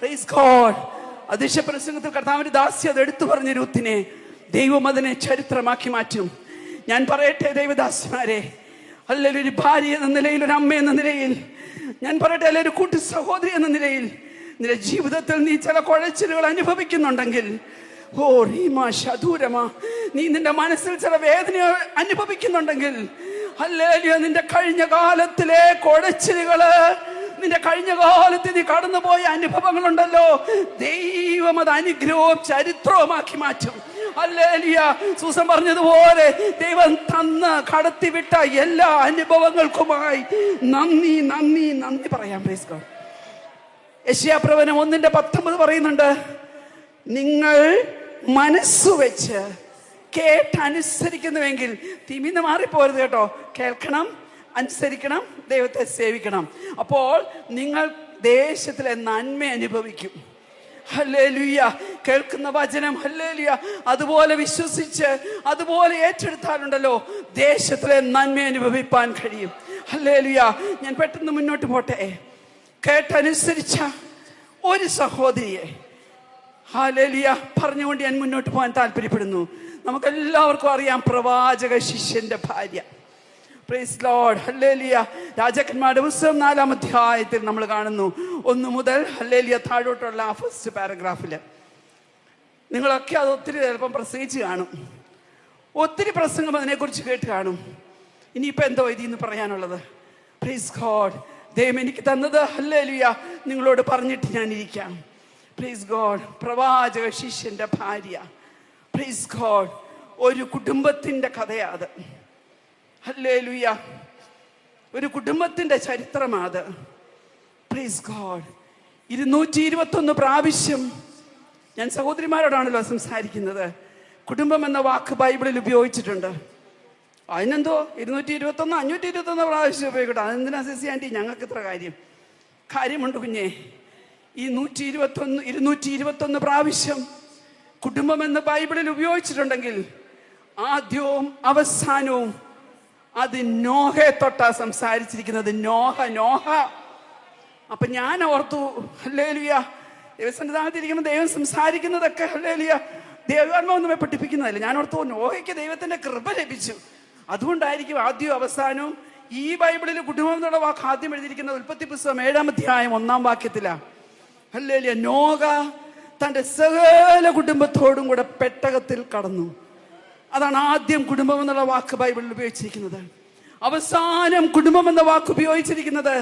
Speaker 1: Praise God. അദൃശ്യ പ്രസംഗത്തിൽ കർത്താവിന്റെ ദാസി അത് എടുത്തു പറഞ്ഞു രൂത്തിനെ. ദൈവം അതിനെ ചരിത്രമാക്കി മാറ്റും. ഞാൻ പറയട്ടെ ദൈവദാസന്മാരെ, അല്ലെങ്കിൽ ഒരു ഭാര്യ എന്ന നിലയിൽ, ഒരു അമ്മ എന്ന നിലയിൽ, ഞാൻ പറയട്ടെ, അല്ലെങ്കിൽ ഒരു കൂട്ടു സഹോദരി എന്ന നിലയിൽ, നിന്റെ ജീവിതത്തിൽ നീ ചില കുഴച്ചിലുകൾ അനുഭവിക്കുന്നുണ്ടെങ്കിൽ, ഓ റീമാ ശദൂരമാ, നീ നിന്റെ മനസ്സിൽ ചില വേദന അനുഭവിക്കുന്നുണ്ടെങ്കിൽ, ഹല്ലേലൂയ, നിന്റെ കഴിഞ്ഞ കാലത്തിലെ കുഴച്ചിലുകള്, നിന്റെ കഴിഞ്ഞ കാലത്ത് നീ കടന്നുപോയ അനുഭവങ്ങളുണ്ടല്ലോ, ദൈവം അത് അനുഗ്രഹവും ചരിത്രവുമാക്കി മാറ്റും. ഹല്ലേലൂയ. സൂസൻ പറഞ്ഞതുപോലെ ദൈവം തന്ന് കടത്തിവിട്ട എല്ലാ അനുഭവങ്ങൾക്കുമായി നന്ദി നന്ദി നന്ദി പറയാം. Praise God. യെശയ്യാപ്രവചനം 1:19 പറയുന്നുണ്ട്, നിങ്ങൾ മനസ്സുവെച്ച് കേട്ടനുസരിക്കുന്നുവെങ്കിൽ, തിമിന്ന് മാറിപ്പോരുത് കേട്ടോ, കേൾക്കണം, അനുസരിക്കണം, ദൈവത്തെ സേവിക്കണം. അപ്പോൾ നിങ്ങൾ ദേശത്തിലെ നന്മ അനുഭവിക്കും. ഹല്ലേലൂയ. കേൾക്കുന്ന വചനം ഹല്ലേലൂയ അതുപോലെ വിശ്വസിച്ച് അതുപോലെ ഏറ്റെടുത്താലുണ്ടല്ലോ, ദേശത്തിലെ നന്മ അനുഭവിപ്പാൻ കഴിയും. ഹല്ലേലൂയ. ഞാൻ പെട്ടെന്ന് മുന്നോട്ട് പോട്ടെ. കേട്ടനുസരിച്ച ഒരു സഹോദരിയെ ഹല്ലേലൂയ പറഞ്ഞുകൊണ്ട് ഞാൻ മുന്നോട്ട് പോകാൻ താല്പര്യപ്പെടുന്നു. നമുക്കെല്ലാവർക്കും അറിയാം, പ്രവാചക ശിഷ്യന്റെ ഭാര്യ. Praise lord. ഹല്ലേലൂയ. രാജാക്കന്മാരുടെ പുസ്തകം 4-ാം അധ്യായത്തിൽ നമ്മൾ കാണുന്നു, 1 മുതൽ ഹല്ലേലൂയ താഴോട്ടുള്ള ആ ഫസ്റ്റ് പാരഗ്രാഫിൽ. നിങ്ങളൊക്കെ അത് ഒത്തിരി ചിലപ്പം പ്രസംഗിച്ച് കാണും, ഒത്തിരി പ്രസംഗം അതിനെക്കുറിച്ച് കേട്ട് കാണും. ഇനിയിപ്പോൾ എന്തോ ഇതിന്ന് പറയാനുള്ളത്? Praise God. ദൈവം എനിക്ക് തന്നത് ഹല്ലേലൂയ നിങ്ങളോട് പറഞ്ഞിട്ട് ഞാനിരിക്കാം. Praise God. പ്രവാചക ശിഷ്യന്റെ ഭാര്യ. Praise God. ഒരു കുടുംബത്തിന്റെ കഥയാത്. ഹല്ലേലൂയ. ഒരു കുടുംബത്തിന്റെ ചരിത്രമാത്. Praise God. 221 പ്രാവശ്യം, ഞാൻ സഹോദരിമാരോടാണല്ലോ സംസാരിക്കുന്നത്, കുടുംബം എന്ന വാക്ക് ബൈബിളിൽ ഉപയോഗിച്ചിട്ടുണ്ട്. അതിനെന്തോ 221 521 പ്രാവശ്യം ഉപയോഗിക്കട്ടെ, അതെന്തിനാ സിസി ആൻറ്റി, ഞങ്ങൾക്ക് ഇത്ര കാര്യമുണ്ട് കുഞ്ഞേ. ഈ 221 പ്രാവശ്യം കുടുംബം എന്ന് ബൈബിളിൽ ഉപയോഗിച്ചിട്ടുണ്ടെങ്കിൽ, ആദ്യവും അവസാനവും അത് നോഹയെ തൊട്ടാ സംസാരിച്ചിരിക്കുന്നത്. നോഹ. അപ്പൊ ഞാൻ ഓർത്തു, ഹല്ലേലൂയ, ദൈവസന്നിധാനത്തിരിക്കുമ്പോൾ ദൈവം സംസാരിക്കുന്നതൊക്കെ ഹല്ലേലൂയ ദൈവാത്മാവ് നമ്മെ പഠിപ്പിക്കുന്നതല്ലേ. ഞാൻ ഓർത്തു നോഹയ്ക്ക് ദൈവത്തിന്റെ കൃപ ലഭിച്ചു, അതുകൊണ്ടായിരിക്കും ആദ്യവും അവസാനവും. ഈ ബൈബിളിൽ കുടുംബം എന്നുള്ള വാക്ക് ആദ്യം എഴുതിയിരിക്കുന്നത് ഉൽപ്പത്തി പുസ്തകം 7-ാം അധ്യായം 1-ാം വാക്യത്തിലാണ്. ഹല്ലേലൂയ. നോഹ തന്റെ സകല കുടുംബത്തോടും കൂടെ പെട്ടകത്തിൽ കടന്നു. അതാണ് ആദ്യം കുടുംബം എന്നുള്ള വാക്ക് ബൈബിളിൽ ഉപയോഗിച്ചിരിക്കുന്നത്. അവസാനം കുടുംബം എന്ന വാക്ക് ഉപയോഗിച്ചിരിക്കുന്നത്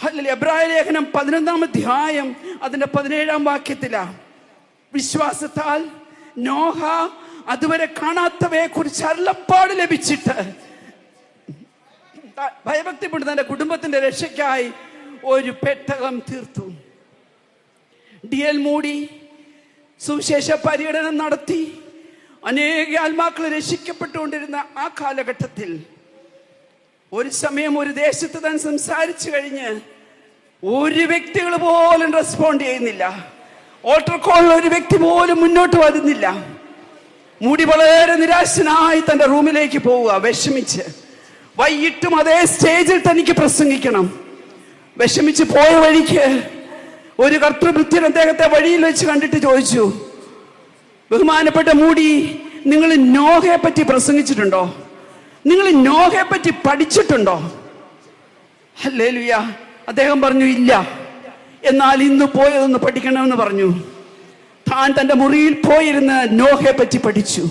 Speaker 1: ഹല്ലേലൂയ എബ്രായ ലേഖനം 11-ാം അധ്യായം അതിന്റെ 17-ാം വാക്യത്തിലാണ്. വിശ്വാസത്താൽ നോഹ അതുവരെ കാണാത്തവയെ കുറിച്ച് അരുളപ്പാട് ലഭിച്ചിട്ട് ഭയഭക്തിപ്പെട്ട് തന്റെ കുടുംബത്തിന്റെ രക്ഷയ്ക്കായി ഒരു പെട്ടകം തീർത്തു. D.L. മൂഡി സുവിശേഷ പര്യടനം നടത്തി അനേക ആത്മാക്കൾ രക്ഷിക്കപ്പെട്ടുകൊണ്ടിരുന്ന ആ കാലഘട്ടത്തിൽ ഒരു സമയം ഒരു ദേശത്ത് താൻ സംസാരിച്ചു കഴിഞ്ഞ് ഒരു വ്യക്തികൾ പോലും റെസ്പോണ്ട് ചെയ്യുന്നില്ല. ഓൾട്ടർ കോളിൽ ഒരു വ്യക്തി പോലും മുന്നോട്ട് വരുന്നില്ല. മൂടി വളരെ നിരാശനായി തന്റെ റൂമിലേക്ക് പോവുക, വിഷമിച്ച്. വൈകിട്ടും അതേ സ്റ്റേജിൽ തനിക്ക് പ്രസംഗിക്കണം. വിഷമിച്ച് പോയ വഴിക്ക് ഒരു കർത്തൃഭൃത്യൻ അദ്ദേഹത്തെ വഴിയിൽ വെച്ച് കണ്ടിട്ട് ചോദിച്ചു, ബഹുമാനപ്പെട്ട മൂടി, നിങ്ങൾ നോഹയെ പറ്റി പ്രസംഗിച്ചിട്ടുണ്ടോ? നിങ്ങൾ നോഹയെ പറ്റി പഠിച്ചിട്ടുണ്ടോ? ഹല്ലേലൂയ. അദ്ദേഹം പറഞ്ഞു, ഇല്ല. എന്നാൽ ഇന്ന് പോയതൊന്ന് പഠിക്കണമെന്ന് പറഞ്ഞു. താൻ തന്റെ മുറിയിൽ പോയിരുന്ന് നോഹയെ പറ്റി പഠിച്ചു.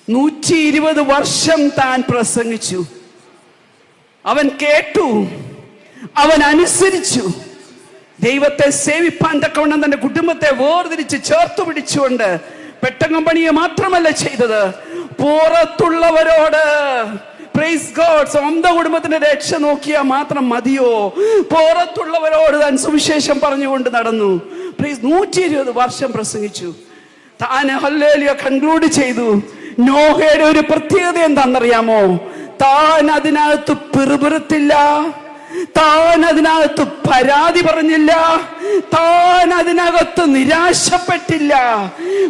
Speaker 1: 120 വർഷം താൻ പ്രസംഗിച്ചു. അവൻ കേട്ടു, അവൻ അനുസരിച്ചു. ദൈവത്തെ സേവിപ്പാൻ തക്കവണ്ണം തന്റെ കുടുംബത്തെ വേർതിരിച്ച് ചേർത്തു പിടിച്ചുകൊണ്ട് പെട്ടകം പണിയെ മാത്രമല്ല ചെയ്തത്, പുറത്തുള്ളവരോട് പ്രൈസ് ഗോഡ്, സ്വന്തം കുടുംബത്തിന്റെ രക്ഷ നോക്കിയാൽ മാത്രം മതിയോ, പുറത്തുള്ളവരോട് താൻ സുവിശേഷം പറഞ്ഞുകൊണ്ട് നടന്നു. പ്രൈസ് 120 വർഷം പ്രസംഗിച്ചു. താൻ ഹല്ലേലൂയ കൺക്ലൂഡ് ചെയ്തു. നോഹയുടെ ഒരു പ്രത്യേകത എന്താണെന്നറിയാമോ? താൻ അതിനകത്ത് പിറുപിറുത്തില്ല, താൻ അതിനകത്ത് പരാതി പറഞ്ഞില്ല, താൻ അതിനകത്ത് നിരാശപ്പെട്ടില്ല.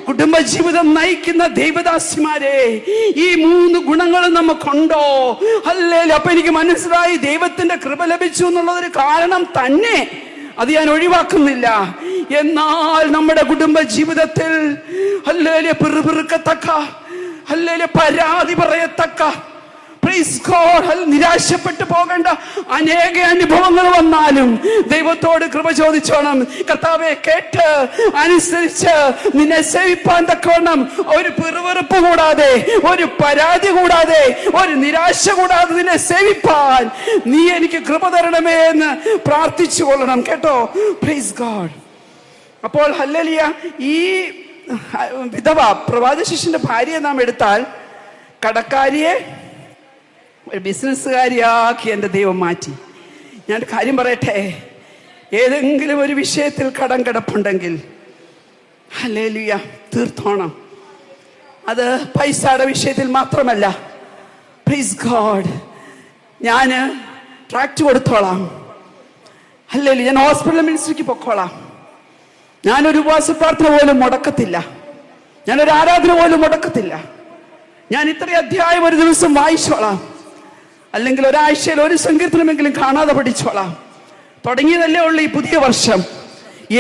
Speaker 1: കുടുംബജീവിതം നയിക്കുന്ന ദൈവദാസിമാരെ, ഈ 3 ഗുണങ്ങളും നമുക്കുണ്ടോ? ഹല്ലേലൂയ. അപ്പൊ എനിക്ക് മനസ്സിലായി, ദൈവത്തിന്റെ കൃപ ലഭിച്ചു എന്നുള്ളതൊരു കാരണം തന്നെ, അത് ഞാൻ ഒഴിവാക്കുന്നില്ല. എന്നാൽ നമ്മുടെ കുടുംബ ജീവിതത്തിൽ ഹല്ലേലൂയ പിറുപിറുക്കത്തക്ക, ഹല്ലേലൂയ പരാതി പറയത്തക്ക, പ്രൈസ് ഗോഡ്, നിരാശപ്പെട്ടു പോകേണ്ട അനേക അനുഭവങ്ങൾ വന്നാലും ദൈവത്തോട് കൃപ ചോദിച്ചോണം. കർത്താവെ, കേട്ട് അനുസരിച്ച് നിന്നെ സേവിപ്പാൻ തക്കവണ്ണം ഒരു പിറുപിറുപ്പ് കൂടാതെ, ഒരു പരാതി കൂടാതെ, ഒരു നിരാശ കൂടാതെ നിന്നെ സേവിപ്പാൻ നീ എനിക്ക് കൃപ തരണമേ എന്ന് പ്രാർത്ഥിച്ചു കൊള്ളണം കേട്ടോ. Praise God. അപ്പോൾ ഹല്ലേലൂയ, ഈ വിധവ പ്രവാചക ശിഷ്യന്റെ ഭാര്യയെ നാം എടുത്താൽ കടക്കാരിയെ ഒരു ബിസിനസ്സുകാരിയാക്കി എൻ്റെ ദൈവം മാറ്റി. ഞാൻ കാര്യം പറയട്ടെ, ഏതെങ്കിലും ഒരു വിഷയത്തിൽ കടം കിടപ്പുണ്ടെങ്കിൽ ഹല്ലേലൂയ തീർത്തോണം. അത് പൈസയുടെ വിഷയത്തിൽ മാത്രമല്ല. Praise God. ഞാൻ ട്രാക്ട് കൊടുത്തോളാം, ഹല്ലേലൂയ, ഞാൻ ഹോസ്പിറ്റൽ മിനിസ്ട്രിക്ക് പൊക്കോളാം, ഞാനൊരു ഉപവാസ പ്രാർത്ഥന പോലും മുടക്കത്തില്ല, ഞാനൊരു ആരാധന പോലും മുടക്കത്തില്ല, ഞാൻ ഇത്രയും അധ്യായം ഒരു ദിവസം വായിച്ചോളാം, അല്ലെങ്കിൽ ഒരാഴ്ചയിൽ ഒരു സങ്കീർത്തനമെങ്കിലും കാണാതെ പഠിച്ചോളാം. തുടങ്ങിയതല്ലേ ഉള്ളൂ ഈ പുതിയ വർഷം.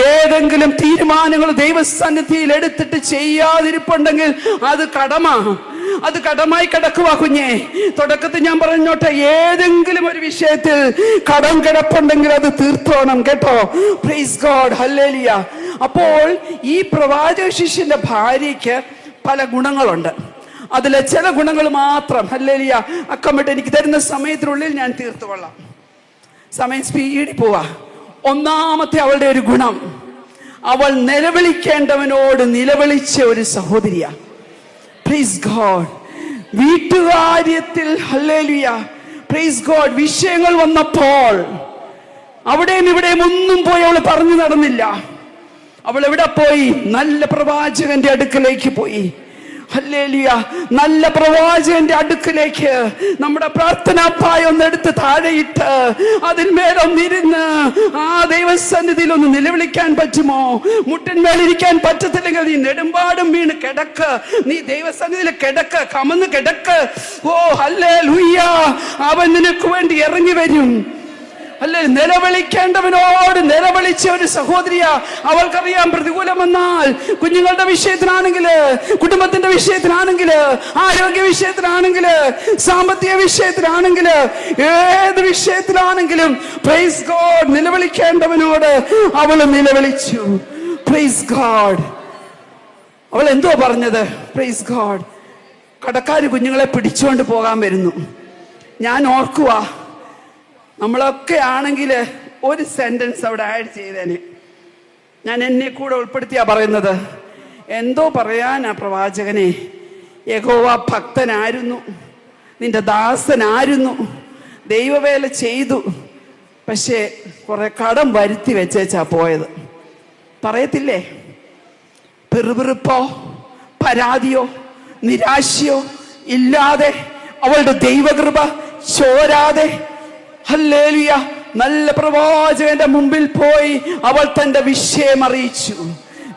Speaker 1: ഏതെങ്കിലും തീരുമാനങ്ങൾ ദൈവസന്നിധിയിൽ എടുത്തിട്ട് ചെയ്യാതിരിപ്പുണ്ടെങ്കിൽ അത് കടമാ, അത് കടമായി കിടക്കുവാ കുഞ്ഞെ. തുടക്കത്തിൽ ഞാൻ പറഞ്ഞോട്ടെ, ഏതെങ്കിലും ഒരു വിഷയത്തിൽ കടം കിടപ്പുണ്ടെങ്കിൽ അത് തീർത്തോണം കേട്ടോ. Praise God, hallelujah. അപ്പോൾ ഈ പ്രവാചക ശിഷ്യന്റെ ഭാര്യയ്ക്ക് പല ഗുണങ്ങളുണ്ട്. അതിലെ ചില ഗുണങ്ങൾ മാത്രം ഹല്ലേലൂയ അക്കമിട്ട് എനിക്ക് തരുന്ന സമയത്തിനുള്ളിൽ ഞാൻ തീർത്തുകൊള്ളാം. സമയം സ്പീഡിൽ പോവാ. ഒന്നാമത്തെ അവളുടെ ഒരു ഗുണം, അവൾ നിലവിളിക്കേണ്ടവനോട് നിലവിളിച്ച ഒരു സഹോദരിയാ. Praise God. വീട്ടുകാര്യത്തിൽ ഹല്ലേലൂയ പ്രൈസ് ഗോഡ് വിഷയങ്ങൾ വന്നപ്പോൾ അവിടെയും ഇവിടെയും ഒന്നും പോയി അവൾ പറഞ്ഞു നടന്നില്ല. അവൾ എവിടെ പോയി? നല്ല പ്രവാചകന്റെ അടുക്കലേക്ക് പോയി. ഹല്ലേലൂയ. നല്ല പ്രവാചകന്റെ അടുക്കിലേക്ക് നമ്മുടെ പ്രാർത്ഥനാപ്പായ ഒന്നെടുത്ത് താഴെയിട്ട് അതിന്മേലൊന്നിരുന്ന് ആ ദൈവസന്നിധിയിൽ ഒന്ന് നിലവിളിക്കാൻ പറ്റുമോ? മുട്ടിന്മേലിരിക്കാൻ പറ്റത്തില്ലെങ്കിൽ നീ നെടുമ്പാടും വീണ് കിടക്ക്, നീ ദൈവസന്നിധിയിൽ കിടക്ക്, കമന്ന് കിടക്ക്. ഓ ഹല്ലേലൂയ, അവൻ നിനക്ക് വേണ്ടി ഇറങ്ങി വരും. അല്ലെ, നിലവിളിക്കേണ്ടവനോട് നിലവിളിച്ച ഒരു സഹോദരിയാ. അവൾക്കറിയാം പ്രതികൂലം വന്നാൽ, കുഞ്ഞുങ്ങളുടെ വിഷയത്തിനാണെങ്കില്, കുടുംബത്തിന്റെ വിഷയത്തിനാണെങ്കില്, ആരോഗ്യ വിഷയത്തിനാണെങ്കില്, സാമ്പത്തിക വിഷയത്തിനാണെങ്കില്, ഏത് വിഷയത്തിലാണെങ്കിലും പ്രൈസ് ഗോഡ് നിലവിളിക്കേണ്ടവനോട് അവൾ നിലവിളിച്ചു. Praise God. അവൾ എന്തോ പറഞ്ഞത്? Praise God. കടക്കാര് കുഞ്ഞുങ്ങളെ പിടിച്ചുകൊണ്ട് പോകാൻ വരുന്നു. ഞാൻ ഓർക്കുവാ, നമ്മളൊക്കെ ആണെങ്കിൽ ഒരു സെന്റൻസ് അവിടെ ആഡ് ചെയ്തേനെ. ഞാൻ എന്നെ കൂടെ ഉൾപ്പെടുത്തിയാ പറയുന്നത്. എന്തോ പറയാനാ പ്രവാചകനെ, യഹോവ ഭക്തനായിരുന്നു, നിന്റെ ദാസനായിരുന്നു, ദൈവവേല ചെയ്തു, പക്ഷേ കുറെ കടം വരുത്തി വെച്ചേച്ചാ പോയത്. പറയത്തില്ലേ? പിറുപിറുപ്പോ പരാതിയോ നിരാശയോ ഇല്ലാതെ, അവളുടെ ദൈവകൃപ ചോരാതെ ഹല്ലേലൂയ നല്ല പ്രവാചകന്റെ മുമ്പിൽ പോയി അവൾ തന്റെ വിഷയം അറിയിച്ചു.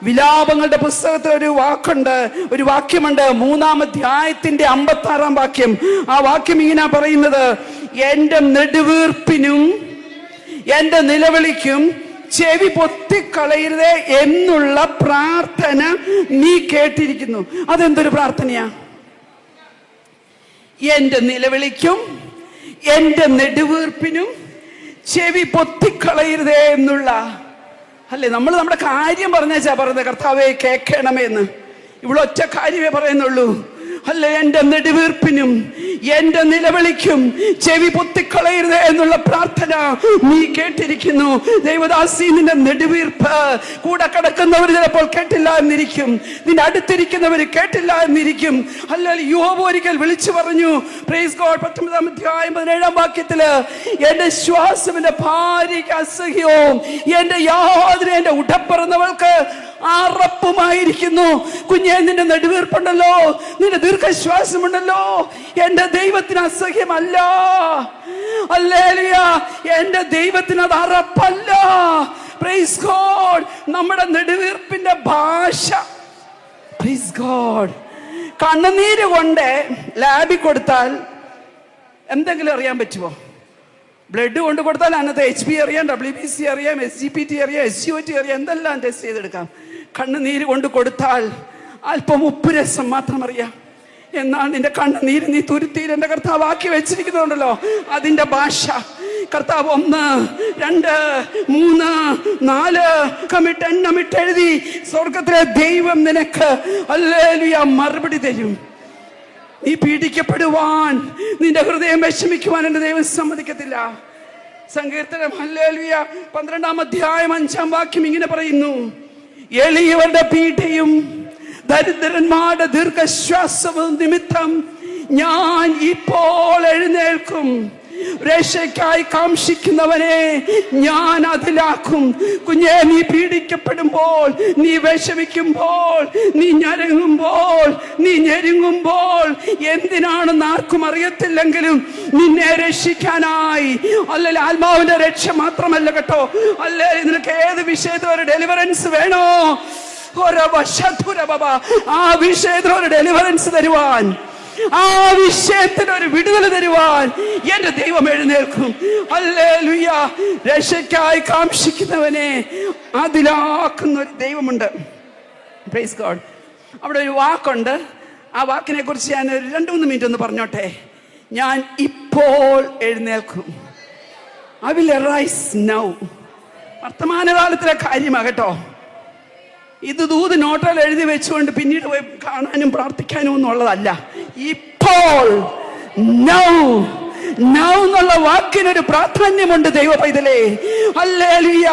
Speaker 1: വിലാപങ്ങളുടെ പുസ്തകത്തിൽ ഒരു വാക്കുണ്ട്, ഒരു വാക്യമുണ്ട്, 3-ാം അധ്യായത്തിന്റെ 56-ാം വാക്യം. ആ വാക്യം ഇങ്ങനെ പറയുന്നത്: എന്റെ നെടുവീർപ്പിനും എന്റെ നിലവിളിക്കും ചെവി പൊത്തിക്കളയരുതേ എന്നുള്ള പ്രാർത്ഥന നീ കേട്ടിരിക്കുന്നു. അതെന്തൊരു പ്രാർത്ഥനയാ? എന്റെ നിലവിളിക്കും എന്റെ നെടുവീർപ്പിനും ചെവി പൊത്തിക്കളയരുതേ എന്നുള്ള, അല്ലേ? നമ്മൾ നമ്മുടെ കാര്യം പറഞ്ഞാച്ചാ പറയുന്നത്, കർത്താവേ കേൾക്കണമേന്ന്. ഇവിടെ ഒറ്റ കാര്യമേ പറയുന്നുള്ളൂ. അല്ലെ, എന്റെ നെടുവീർപ്പിനും എന്റെ നിലവിളിക്കും ചെവി പൊത്തിക്കളയരുത് എന്നുള്ള പ്രാർത്ഥന നീ കേട്ടിരിക്കുന്നു. ദൈവദാസി, നിന്റെ നെടുവീർപ്പ് കൂടെ കിടക്കുന്നവർ ചിലപ്പോൾ കേട്ടില്ല എന്നിരിക്കും, നിന്റെ അടുത്തിരിക്കുന്നവർ കേട്ടില്ല എന്നിരിക്കും. അല്ലെങ്കിൽ യോബ് ഒരിക്കൽ വിളിച്ചു പറഞ്ഞു, പ്രൈസ് ഗോഡ്, 19-ാം അധ്യായം 17-ാം വാക്യത്തില്, എന്റെ ശ്വാസം എന്റെ ഭാര്യയ്ക്ക് അസഹ്യവും എന്റെ യാതൊരു എന്റെ ഉടപ്പിറന്നവൾക്ക് ആറപ്പുമായിരിക്കുന്നു. കുഞ്ഞെ, നിന്റെ നെടുവീർപ്പുണ്ടല്ലോ, നിന്റെ ദീർഘശ്വാസമുണ്ടല്ലോ, എന്റെ ദൈവത്തിന് അസഹ്യമല്ല. ഹല്ലേലൂയ. എന്റെ ദൈവത്തിന് അത് അറപ്പല്ല. Praise God. നമ്മുടെ നെടുവീർപ്പിന്റെ ഭാഷ, പ്രൈസ് ഗോഡ്, കണ്ണുനീര് കൊണ്ട് ലാബിൽ കൊടുത്താൽ എന്തെങ്കിലും അറിയാൻ പറ്റുമോ? ബ്ലഡ് കൊണ്ട് കൊടുത്താൽ അതിനകത്ത് HB അറിയാം, WBC അറിയാം, SGPT അറിയാം, SGOT അറിയാം, എന്തെല്ലാം ടെസ്റ്റ് ചെയ്തെടുക്കാം. കണ്ണുനീര് കൊണ്ട് കൊടുത്താൽ അല്പം ഉപ്പ് രസം മാത്രം അറിയാം. എന്നാൽ നിന്റെ കണ്ണുനീര് നീ തുരുത്തിയിൽ എൻ്റെ കർത്താവ് ആക്കി വെച്ചിരിക്കുന്നുണ്ടല്ലോ, അതിൻ്റെ ഭാഷ കർത്താവ് 1, 2, 3, 4 കമിട്ട് എണ്ണമിട്ട് എഴുതി സ്വർഗത്തിലെ ദൈവം നിനക്ക് ഹല്ലേലൂയ മറുപടി തരും. നീ പീഡിക്കപ്പെടുവാൻ, നിന്റെ ഹൃദയം വിഷമിക്കുവാൻ എൻ്റെ ദൈവം സമ്മതിക്കത്തില്ല. സങ്കീർത്തനം ഹല്ലേലൂയ 12-ാം അധ്യായം 5-ാം വാക്യം ഇങ്ങനെ പറയുന്നു, എളിയവരുടെ പീഡയും ദരിദ്രന്മാരുടെ ദീർഘശ്വാസവും നിമിത്തം ഞാൻ ഇപ്പോൾ എഴുന്നേൽക്കും. രക്ഷയ്ക്കായി കാംക്ഷിക്കുന്നവനെ ഞാൻ അതിലാക്കും. കുഞ്ഞെ, നീ പീഡിക്കപ്പെടുമ്പോൾ, നീ വിഷമിക്കുമ്പോൾ, നീ ഞരങ്ങുമ്പോൾ, നീ ഞെരുങ്ങുമ്പോൾ, എന്തിനാണെന്ന് ആർക്കും അറിയത്തില്ലെങ്കിലും നിന്നെ രക്ഷിക്കാനായി, അല്ലെങ്കിൽ ആത്മാവിന്റെ രക്ഷ മാത്രമല്ല കേട്ടോ, അല്ലേ നിനക്ക് ഏത് വിഷയത്തിൽ ഒരു ഡെലിവറൻസ് വേണോ, ആ വിഷയത്തിൽ ഒരു ഡെലിവറൻസ് തരുവാൻ, ആ വിഷയത്തിന് ഒരു വിടുതൽ തരുവാൻ എന്റെ ദൈവം എഴുന്നേൽക്കും. ഹല്ലേലൂയ. രക്ഷയ്ക്കായി കാംക്ഷിക്കുന്നവനെ അതിലാക്കുന്ന ഒരു ദൈവമുണ്ട്. Praise God. അവിടെ ഒരു വാക്കുണ്ട്, ആ വാക്കിനെ കുറിച്ച് ഞാൻ ഒരു 2-3 മിനിറ്റ് ഒന്ന് പറഞ്ഞോട്ടെ. ഞാൻ ഇപ്പോൾ എഴുന്നേൽക്കും. I will arise now. വർത്തമാനകാലത്തിലെ കാര്യമാകട്ടോ. ഇത് ദൂത് നോട്ടിൽ എഴുതി വെച്ചുകൊണ്ട് പിന്നീട് പോയി കാണാനും പ്രാർത്ഥിക്കാനും ഒന്നും ഉള്ളതല്ല. ഇപ്പോൾ, നൗ എന്നുള്ള വാക്കിനൊരു പ്രാധാന്യമുണ്ട് ദൈവ പൈതലേ. ഹല്ലേലൂയ.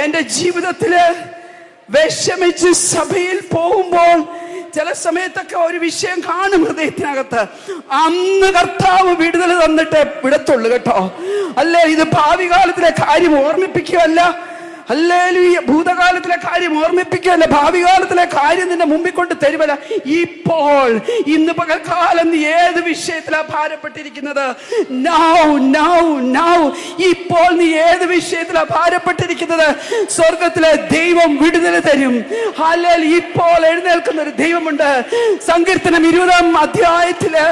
Speaker 1: എന്റെ ജീവിതത്തില് വിഷമിച്ച് സഭയിൽ പോകുമ്പോൾ ചില സമയത്തൊക്കെ ഒരു വിഷയം കാണും ഹൃദയത്തിനകത്ത്. അന്ന് കർത്താവ് വിടുതൽ തന്നിട്ട് വിടത്തുള്ളൂ കേട്ടോ. അല്ലേ, ഇത് ഭാവി കാലത്തിലെ കാര്യം ഓർമ്മിപ്പിക്കുകയല്ല. ഹല്ലേലൂയ. ഭൂതകാലത്തിലെ കാര്യം ഓർമ്മിപ്പിക്കുകയല്ല, ഭാവി കാലത്തിലെ കാര്യം നിന്റെ മുമ്പിൽ കൊണ്ട് തരുമല്ല. ഇപ്പോൾ, ഇന്ന് പകൽക്കാലം നീ ഏത് വിഷയത്തിലാ ഭാരപ്പെട്ടിരിക്കുന്നത്? നൗ ഇപ്പോൾ നീ ഏത് വിഷയത്തിലാ ഭാരപ്പെട്ടിരിക്കുന്നത്? സ്വർഗത്തിലെ ദൈവം വിടുതൽ തരും. ഹല്ലേലൂയ. ഇപ്പോൾ എഴുന്നേൽക്കുന്ന ഒരു ദൈവമുണ്ട്. സങ്കീർത്തനം 20-ാം അധ്യായത്തില്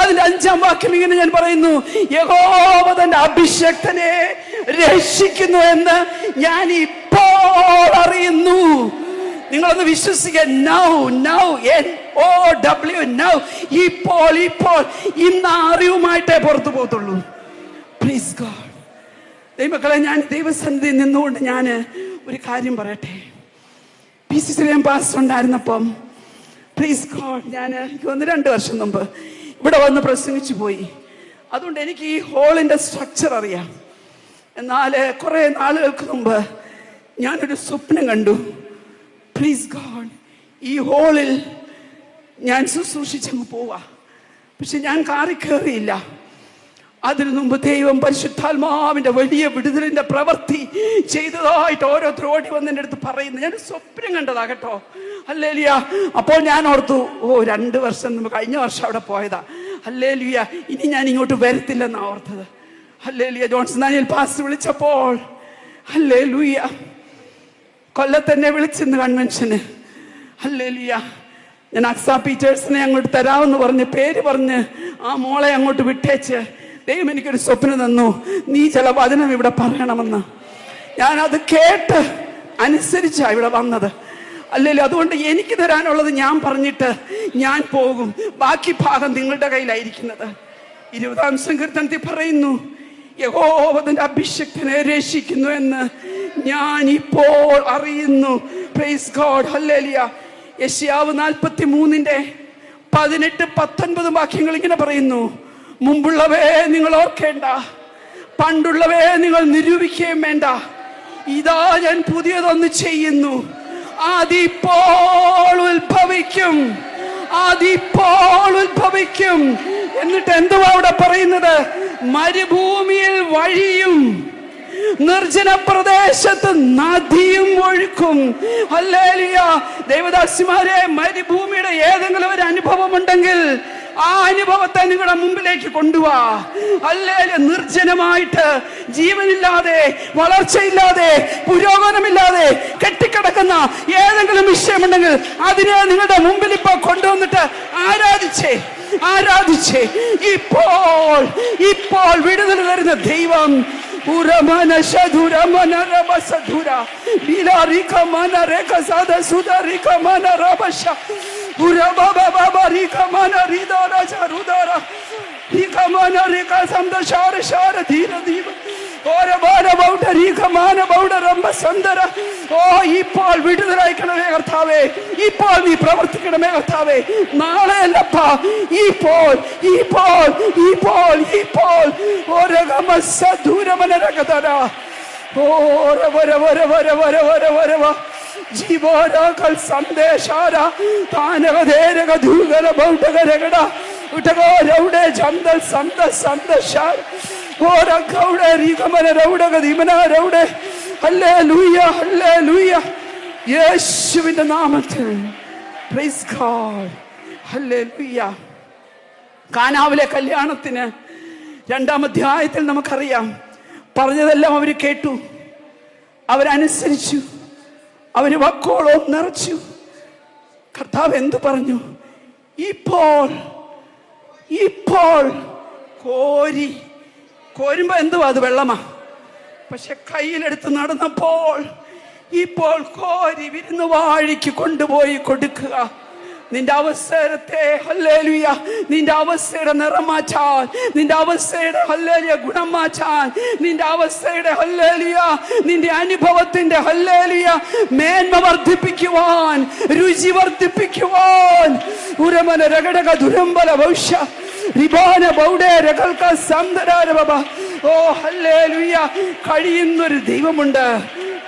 Speaker 1: അതിന്റെ 5-ാം വാക്യം ഇങ്ങനെ ഞാൻ പറയുന്നു, യഹോവ തന്റെ അഭിഷക്തനെ രക്ഷിക്കുന്നു എന്ന് ഞാൻ ഇപ്പോൾ അറിയുന്നു. നിങ്ങളൊന്ന് വിശ്വസിക്കുക. നൗ ഇപ്പോൾ ഇന്ന് അറിവുമായിട്ടേ പുറത്തു പോകത്തുള്ളൂ. Praise God. ദൈവമക്കളെ, ഞാൻ ദൈവസന്നിധിയിൽ നിന്നുകൊണ്ട് ഞാൻ ഒരു കാര്യം പറയട്ടെ. PCC പാസ്റ്റർ ഉണ്ടായിരുന്നപ്പം, പ്രൈസ് ഗോഡ്, ഞാൻ എനിക്ക് 2 വർഷം മുമ്പ് ഇവിടെ വന്ന് പ്രസംഗിച്ചു പോയി. അതുകൊണ്ട് എനിക്ക് ഈ ഹോളിന്റെ സ്ട്രക്ചർ അറിയാം. എന്നാൽ കുറെ നാളുകൾക്ക് മുമ്പ് ഞാനൊരു സ്വപ്നം കണ്ടു. പ്ലീസ് ഗോഡ്, ഈ ഹോളിൽ ഞാൻ ശുശ്രൂഷിച്ചങ്ങ് പോവാ. പക്ഷെ ഞാൻ കാറി കയറിയില്ല. അതിനു മുമ്പ് ദൈവം പരിശുദ്ധാത്മാവിന്റെ വലിയ വിടുതലിന്റെ പ്രവൃത്തി ചെയ്തതായിട്ട് ഓരോരുത്തർ ഓടി വന്ന് എൻ്റെ അടുത്ത് പറയുന്നു. ഞാൻ സ്വപ്നം കണ്ടതാ കേട്ടോ. ഹല്ലേലൂയ. അപ്പോൾ ഞാൻ ഓർത്തു, 2 വർഷം മുമ്പ്, കഴിഞ്ഞ വർഷം അവിടെ പോയതാ. ഹല്ലേലൂയ. ഇനി ഞാൻ ഇങ്ങോട്ട് വരത്തില്ലെന്നാ ഓർത്തത്. ഹല്ലേലൂയ. ജോൺസൺ ഡാനിയേൽ പാസ്റ്റർ വിളിച്ചപ്പോൾ, ഹല്ലേലൂയ, കൊല്ലത്തെന്നെ വിളിച്ചിരുന്നു കൺവെൻഷന്. ഹല്ലേലൂയ. ഞാൻ അക്സ പീറ്റേഴ്സിനെ അങ്ങോട്ട് തരാമെന്ന് പറഞ്ഞ് പേര് പറഞ്ഞ് ആ മോളെ അങ്ങോട്ട് വിട്ടേച്ച് ദൈവം എനിക്കൊരു സ്വപ്നം തന്നു, നീ ചില വചനം ഇവിടെ പറയണമെന്ന്. ഞാനത് കേട്ട് അനുസരിച്ചാണ് ഇവിടെ വന്നത്. അല്ലല്ലോ, അതുകൊണ്ട് എനിക്ക് തരാനുള്ളത് ഞാൻ പറഞ്ഞിട്ട് ഞാൻ പോകും. ബാക്കി ഭാഗം നിങ്ങളുടെ കയ്യിലായിരിക്കുന്നത്. 20-ാം സങ്കീർത്തനത്തിൽ പറയുന്നു, യഹോവ തന്റെ അഭിഷക്തനെ രക്ഷിക്കുന്നു എന്ന് ഞാൻ ഇപ്പോൾ അറിയുന്നു. Price God. ഹല്ലേലൂയ. യെശയ്യാവ് 43-ന്റെ 18-19 വാക്യങ്ങൾ ഇങ്ങനെ പറയുന്നു, മുമ്പുള്ളവേ നിങ്ങൾ ഓർക്കേണ്ട, പണ്ടുള്ളവേ നിങ്ങൾ നിരൂപിക്കുകയും വേണ്ട, ഇതാ ഞാൻ പുതിയതൊന്ന് ചെയ്യുന്നു, അതിപ്പോൾ ഉത്ഭവിക്കും. എന്നിട്ട് എന്തുവാ അവിടെ പറയുന്നത്? മരുഭൂമിയിൽ വഴിയും നിർജ്ജന പ്രദേശത്ത് നദിയും ഒഴുക്കും. ഹല്ലേലൂയ. ദേവദാസിമാരെ, മരുഭൂമിയുടെ ഏതെങ്കിലും ഒരു അനുഭവം ഉണ്ടെങ്കിൽ ആ അനുഭവത്തെ നിങ്ങളുടെ മുമ്പിലേക്ക് കൊണ്ടുപോവാ. ഹല്ലേലൂയ. നിർജ്ജനമായിട്ട്, ജീവനില്ലാതെ, വളർച്ചയില്ലാതെ, പുരോഗമനമില്ലാതെ കെട്ടിക്കിടക്കുന്ന ഏതെങ്കിലും വിഷയമുണ്ടെങ്കിൽ അതിനെ നിങ്ങളുടെ മുമ്പിൽ ഇപ്പൊ കൊണ്ടുവന്നിട്ട് ആരാധിച്ചേ. ആരാധിച്ചേ. ഇപ്പോൾ ഇപ്പോൾ വിടുതൽ തരുന്ന ദൈവം. ഉരമന ശധുരമന രമസധുര ബിലാരിക മന രക സദ സുദരിക മന രബശ ഉരബബബ റിക മന റിദാര ചരുദാര റിക മന റിക സംദ ശാര ശാര ധീര ധീര ഇപ്പോൾ വിടുതലയക്കണമേ കർത്താവേ. ഇപ്പോൾ നീ പ്രവർത്തിക്കണമേ കർത്താവേ. നാളെ അല്ലപ്പാ, ഇപ്പോൾ ഇപ്പോൾ ഇപ്പോൾ ഇപ്പോൾ ജീവോരാകൾ സന്ദേശാര താനകദേരക ദൂകല ബൗഢകരകട ഉടകോരൗടെ ജന്തൽ സന്ദ സന്ദശാര യേശുവിന്റെ നാമത്തിൽ പ്രൈസ് ഗോഡ്. ഹല്ലേലൂയ. കാനാവിലെ കല്യാണത്തിന് 2-ാം അധ്യായത്തിൽ നമുക്കറിയാം, പറഞ്ഞതെല്ലാം അവര് കേട്ടു, അവരനുസരിച്ചു, അവര് വക്കോളം നിറച്ചു. കർത്താവ് എന്തു പറഞ്ഞു? ഇപ്പോൾ ഇപ്പോൾ കോരുമ്പോ എന്തുവാ? അത് വെള്ളമാ. പക്ഷെ കയ്യിലെടുത്ത് നടന്നപ്പോൾ ഇപ്പോൾ കോരി വിരുന്ന് വാഴിക്ക് കൊണ്ടുപോയി കൊടുക്കുക. നിന്റെ അവസരത്തെ ഹല്ലേലൂയ, നിന്റെ അവസ്ഥയുടെ നിറം മാറ്റാൻ, നിന്റെ അവസ്ഥയുടെ ഹല്ലേലൂയ ഗുണം മാറ്റാൻ, നിന്റെ അവസ്ഥയുടെ ഹല്ലേലൂയ നിന്റെ അനുഭവത്തിന്റെ ഹല്ലേലൂയ മേന്മ വർദ്ധിപ്പിക്കുവാൻ, രുചി വർദ്ധിപ്പിക്കുവാൻ ഉരമന രഗടക ദുരമ്പല ഭവിഷ്യ റിബാന ബൗഡേ രകൽക സന്ദരാര ബബ. ഓ ഹല്ലേലൂയ, കഴിയുന്നൊരു ദൈവമുണ്ട്.